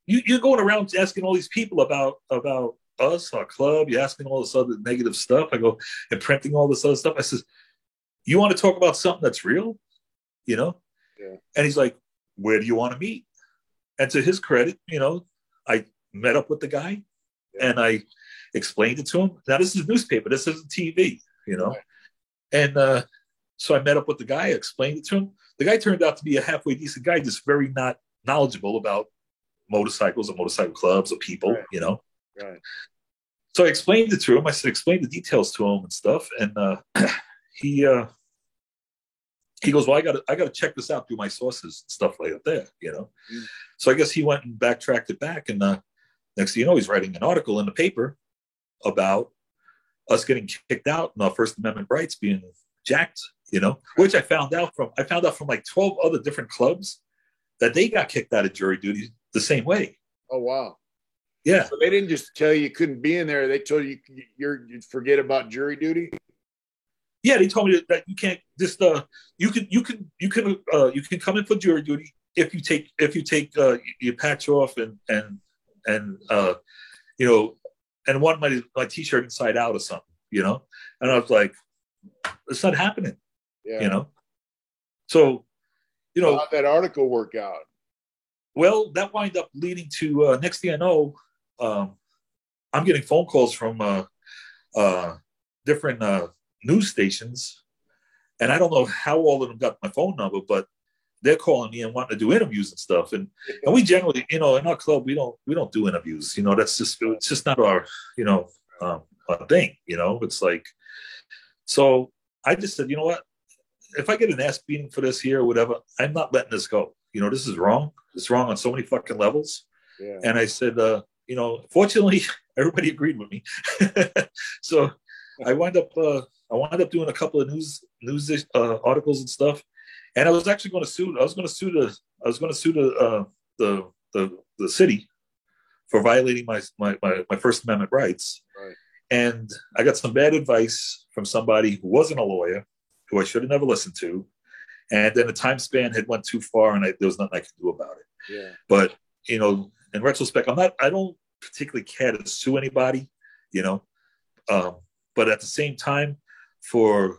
You're going around asking all these people about us, our club. You're asking all this other negative stuff." I go, "And printing all this other stuff." I says, "You want to talk about something that's real?" Yeah. And he's like, "Where do you want to meet?" And to his credit, I met up with the guy, and I explained it to him. Now, this is newspaper. This isn't TV, Right. And so I met up with the guy, explained it to him. The guy turned out to be a halfway decent guy, just very not knowledgeable about motorcycles or motorcycle clubs or people, Right. you know. Right. So I explained it to him. I said, explain the details to him and stuff. And he goes, well, I gotta check this out through my sources and stuff like that, you know. Mm. So I guess he went and backtracked it back, and next thing you know, he's writing an article in the paper about us getting kicked out and our First Amendment rights being jacked, you know, which I found out from like 12 other different clubs that they got kicked out of jury duty the same way. Oh, wow. Yeah. So they didn't just tell you couldn't be in there. They told you you'd forget about jury duty. Yeah, they told me that you can't just you can come in for jury duty if you take your patch off and you know, and want my t-shirt inside out or something, you know. And I was like, it's not happening. Yeah. You know. So, you know, how'd that article work out? Well, that wind up leading to next thing I know, I'm getting phone calls from different news stations, and I don't know how all of them got my phone number, but they're calling me and wanting to do interviews and stuff. And we generally, you know, in our club, we don't do interviews. You know, it's just not our, you know, thing. You know, it's like, so I just said, you know what, if I get an ass beating for this here or whatever, I'm not letting this go. You know, this is wrong. It's wrong on so many fucking levels. Yeah. And I said, you know, fortunately, everybody agreed with me. So I wound up doing a couple of news articles and stuff. And I was actually going to sue. I was going to sue the city for violating my First Amendment rights. Right. And I got some bad advice from somebody who wasn't a lawyer, who I should have never listened to. And then the time span had went too far, and there was nothing I could do about it. Yeah. But, you know, in retrospect, I don't particularly care to sue anybody, you know. But at the same time, for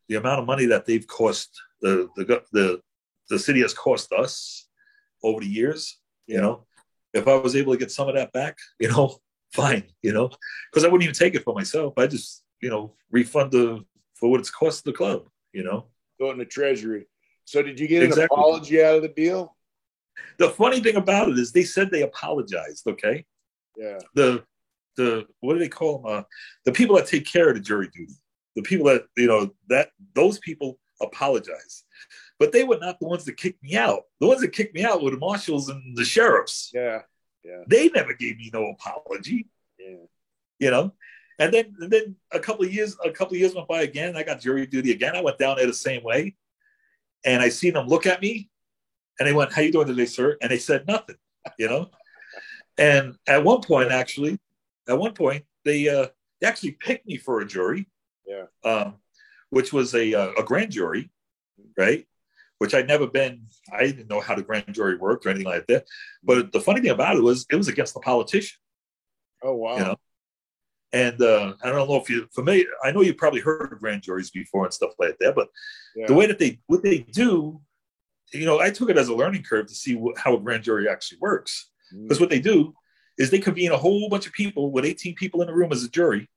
the amount of money that they've cost, the city has cost us over the years, you know, if I was able to get some of that back, you know, fine, you know, because I wouldn't even take it for myself. I just, you know, refund for what it's cost the club, you know. Go in the treasury. So did you get an apology out of the deal? The funny thing about it is they said they apologized. Okay. Yeah. The what do they call them? The people that take care of the jury duty. The people that, you know, that those people apologize. But they were not the ones that kicked me out. The ones that kicked me out were the marshals and the sheriffs. Yeah. Yeah. They never gave me no apology. Yeah. You know? And then a couple of years went by again. I got jury duty again. I went down there the same way. And I seen them look at me, and they went, "How you doing today, sir?" And they said nothing, you know. And at one point, they actually picked me for a jury, which was a grand jury, right? Which I'd never been. I didn't know how the grand jury worked or anything like that. But the funny thing about it was against the politician. Oh wow! You know. And I don't know if you're familiar. I know you probably heard of grand juries before and stuff like that. But the way that what they do, you know, I took it as a learning curve to see how a grand jury actually works. Because what they do is they convene a whole bunch of people with 18 people in the room as a jury,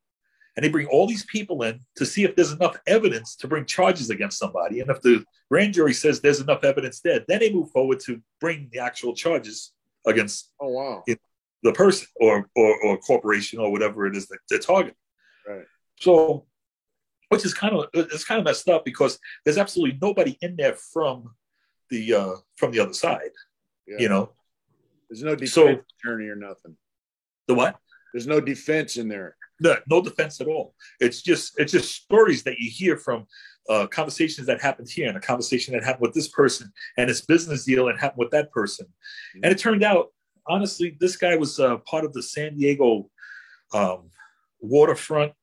and they bring all these people in to see if there's enough evidence to bring charges against somebody. And if the grand jury says there's enough evidence there, then they move forward to bring the actual charges against. Oh wow! The person or corporation or whatever it is that they're targeting. Right. So, which is kind of messed up because there's absolutely nobody in there from the other side. Yeah. You know, there's no defense attorney or nothing. The what? There's no defense in there. No defense at all. It's just stories that you hear from conversations that happened here and a conversation that happened with this person and this business deal that happened with that person. And it turned out, honestly, this guy was part of the San Diego waterfront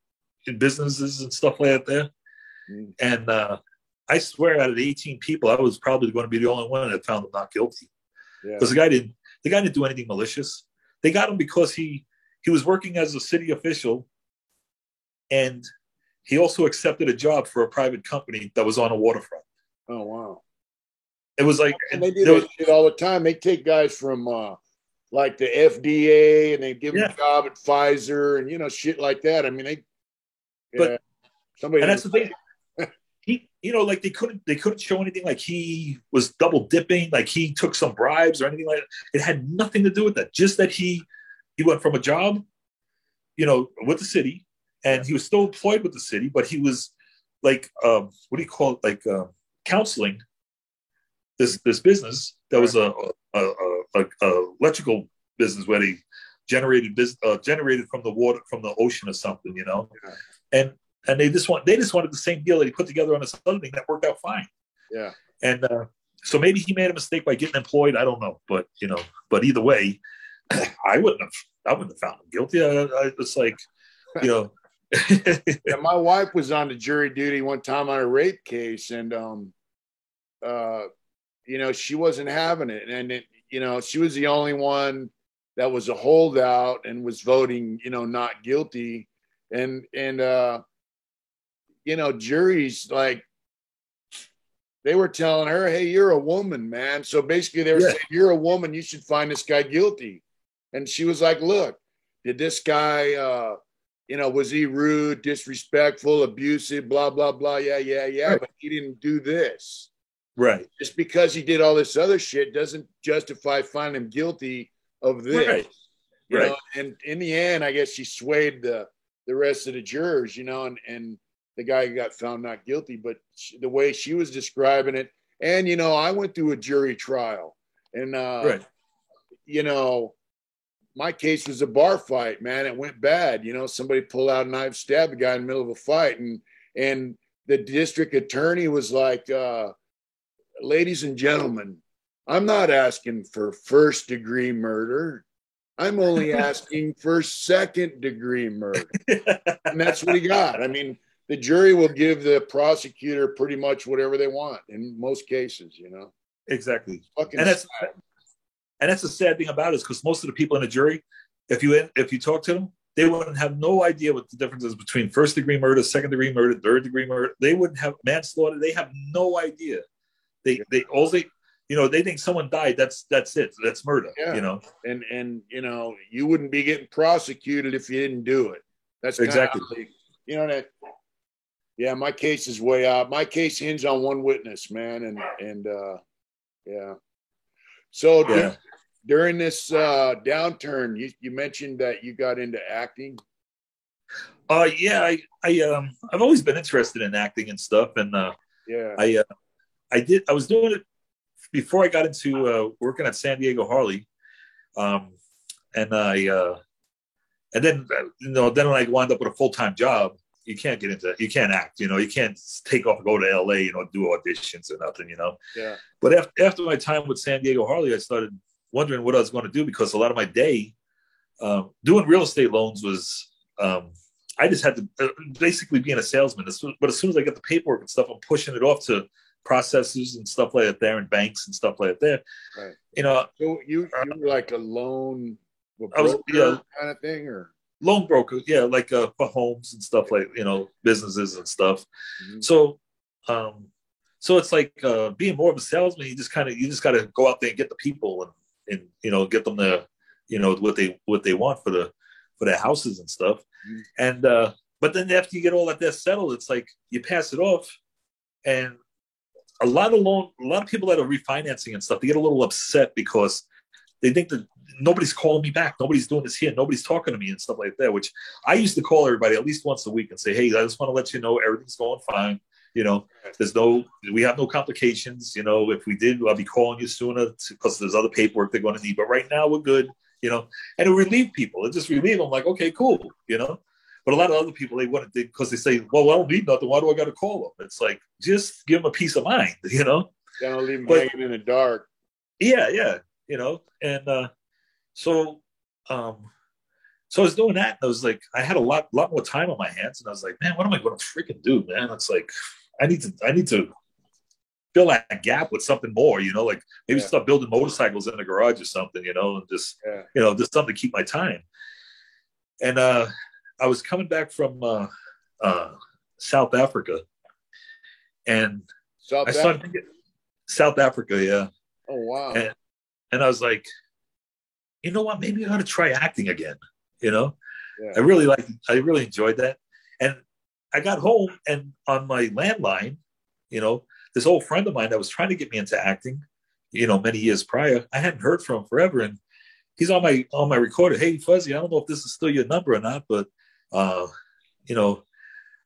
businesses and stuff like that. And I swear, out of the 18 people, I was probably going to be the only one that found him not guilty. Because the guy didn't do anything malicious. They got him because he was working as a city official, and he also accepted a job for a private company that was on a waterfront. Oh wow! It was like, and they do that shit all the time. They take guys from like the FDA, and they give them a job at Pfizer, and you know, shit like that. I mean, somebody. And that's the thing. he, like they couldn't show anything like he was double dipping, like he took some bribes or anything like that. It had nothing to do with that. Just that he went from a job, with the city, and he was still employed with the city, but he was like, what do you call it? Like counseling this business that was a electrical business where they generated from the water, from the ocean or something, and they just wanted the same deal that he put together on this other thing that worked out fine. Yeah. And so maybe he made a mistake by getting employed. I don't know, but but either way, I wouldn't have found him guilty. It's like, Yeah, my wife was on the jury duty one time on a rape case, and she wasn't having it, and she was the only one that was a holdout and was voting, not guilty, and juries, like, they were telling her, hey, you're a woman, man. So basically they were saying, you're a woman, you should find this guy guilty. And she was like, look, did this guy, was he rude, disrespectful, abusive, blah, blah, blah. Yeah. Right. But he didn't do this. Right. Just because he did all this other shit doesn't justify finding him guilty of this. Right. You know? And in the end, I guess she swayed the rest of the jurors, and the guy got found not guilty. But the way she was describing it, and, I went through a jury trial, and, my case was a bar fight, man. It went bad. Somebody pulled out a knife, stabbed the guy in the middle of a fight. And the district attorney was like, ladies and gentlemen, I'm not asking for first-degree murder. I'm only asking for second-degree murder. And that's what he got. I mean, the jury will give the prosecutor pretty much whatever they want in most cases, Exactly. And that's the sad thing about it, is because most of the people in the jury, if you talk to them, they wouldn't have no idea what the difference is between first-degree murder, second-degree murder, third-degree murder. They wouldn't have manslaughter. They have no idea. They think someone died. That's it. That's murder. Yeah. And you wouldn't be getting prosecuted if you didn't do it. That's exactly. That. Yeah, my case is way out. My case hinged on one witness, man, and yeah. So during this downturn, you mentioned that you got into acting. Yeah, I've always been interested in acting and stuff, and I was doing it before I got into working at San Diego Harley, and then when I wound up with a full-time job, you can't act, you can't take off and go to LA, do auditions or nothing, Yeah. But after my time with San Diego Harley, I started wondering what I was going to do, because a lot of my day doing real estate loans was, I just had to basically being a salesman. But as soon as I get the paperwork and stuff, I'm pushing it off to processors and stuff like that there, and banks and stuff like that. Right. So you were like a loan broker kind of thing, or loan broker, like for homes and stuff, like businesses and stuff. Mm-hmm. So it's like being more of a salesman. You just got to go out there and get the people and get them the what they want for their houses and stuff. Mm-hmm. And but then after you get all that settled, it's like you pass it off, and a lot of people that are refinancing and stuff, they get a little upset because they think that nobody's calling me back, nobody's doing this here, nobody's talking to me and stuff like that, which I used to call everybody at least once a week and say, hey, I just want to let you know everything's going fine. We have no complications. If we did, I'll be calling you sooner because there's other paperwork they're going to need. But right now we're good, and it relieved people. It just relieved them, like, okay, cool, But a lot of other people, they want it because they say, well, I don't need nothing. Why do I got to call them? It's like, just give them a peace of mind, Don't leave them hanging in the dark. Yeah. And so I was doing that, and I was like, I had a lot more time on my hands, and I was like, man, what am I going to freaking do, man? It's like, I need to fill that gap with something more, like maybe start building motorcycles in the garage or something, and just, just something to keep my time. And I was coming back from South Africa, and South Africa, yeah. Oh wow! And I was like, you know what? Maybe I ought to try acting again. Yeah. I really enjoyed that. And I got home, and on my landline, you know, this old friend of mine that was trying to get me into acting, you know, many years prior, I hadn't heard from him forever. And he's on my recorder. Hey, Fuzzy, I don't know if this is still your number or not, but, you know,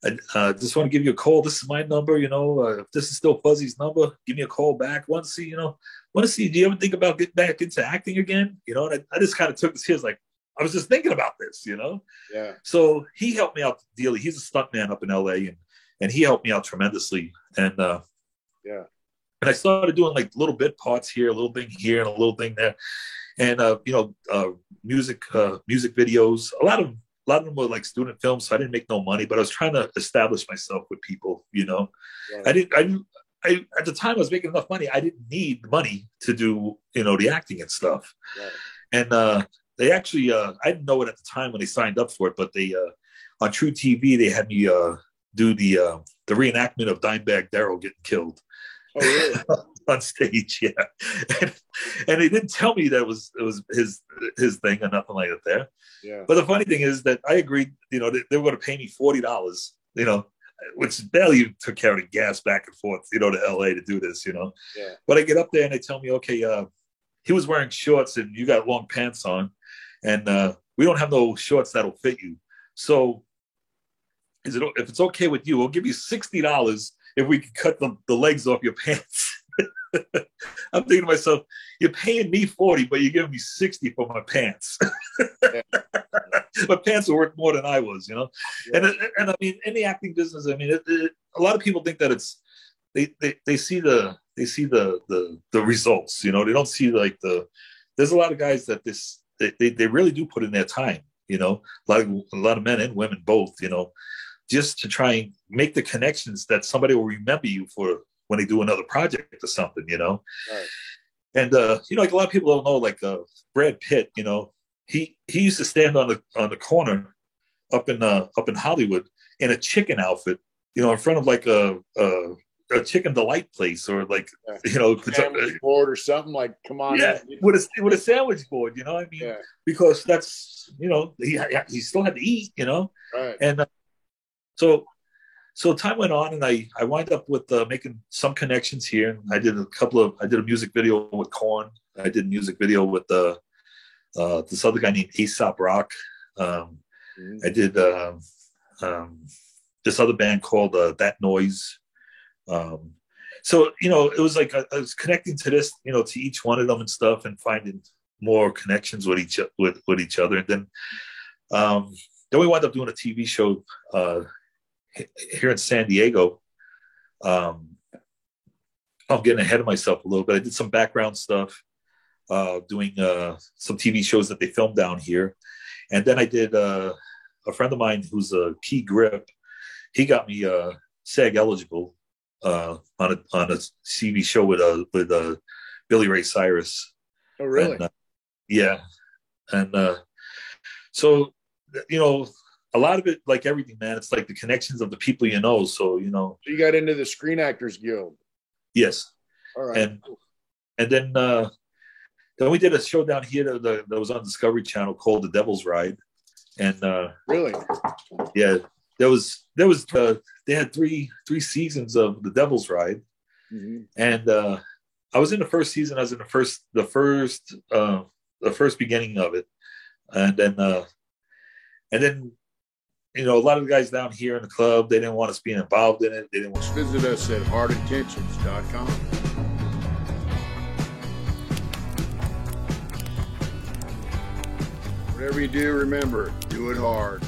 I just want to give you a call. This is my number. You know, if this is still Fuzzy's number, give me a call back. Want to see, do you ever think about getting back into acting again? You know, and I just kind of took this here. Like, I was just thinking about this, you know? Yeah. So he helped me out dearly. He's a stuntman up in LA, and he helped me out tremendously. And, yeah. And I started doing like little bit parts here, a little thing here, and a little thing there. And, music videos, a lot of them were like student films, so I didn't make no money, but I was trying to establish myself with people, you know. Yeah. I at the time I was making enough money. I didn't need money to do, you know, the acting and stuff. Yeah. And they actually, I didn't know it at the time when they signed up for it, but they, on True TV, they had me do the reenactment of Dimebag Darrell getting killed. Oh, really? On stage, yeah. And they didn't tell me that it was his thing or nothing like that there. Yeah. But the funny thing is that I agreed, you know, they were going to pay me $40, you know, which barely took care of the gas back and forth, you know, to LA to do this, you know. Yeah. But I get up there and they tell me, okay, he was wearing shorts and you got long pants on, and we don't have no shorts that'll fit you. So if it's okay with you, we'll give you $60 if we can cut the legs off your pants. I'm thinking to myself, you're paying me $40, but you're giving me $60 for my pants. My pants are worth more than I was, you know. Yeah. And I mean, in the acting business, I mean, a lot of people think that it's they see the results, you know. They don't see like there's a lot of guys that they really do put in their time, you know. A lot of men and women both, you know, just to try and make the connections that somebody will remember you for when they do another project or something, you know. Right. And you know, like a lot of people don't know, like Brad Pitt, you know, he used to stand on the corner up in Hollywood in a chicken outfit, you know, in front of like a chicken delight place, or like, you know, sandwich board or something. Like, come on, yeah, with a sandwich board, you know. I mean, because that's, you know, he still had to eat, you know. Right. And so time went on, and I wind up with making some connections here. I did a music video with Korn. I did a music video with this other guy named Aesop Rock. I did this other band called That Noise. So, you know, it was like I was connecting to this, you know, to each one of them and stuff, and finding more connections with each other. And then we wound up doing a TV show here in San Diego. I'm getting ahead of myself a little bit. I did some background stuff, doing some TV shows that they filmed down here. And then I did a friend of mine who's a key grip. He got me SAG eligible on a TV show with Billy Ray Cyrus. Oh, really? And, yeah. And so, you know, a lot of it, like everything, man, it's like the connections of the people you know. So, you know. So you got into the Screen Actors Guild. Yes. All right. And then we did a show down here that was on Discovery Channel called The Devil's Ride. And really? Yeah. They had three seasons of The Devil's Ride. Mm-hmm. And I was in the first season. I was in the first beginning of it. And then, you know, a lot of the guys down here in the club, they didn't want us being involved in it. They didn't want to visit us at hardintentions.com. Whatever you do, remember, do it hard.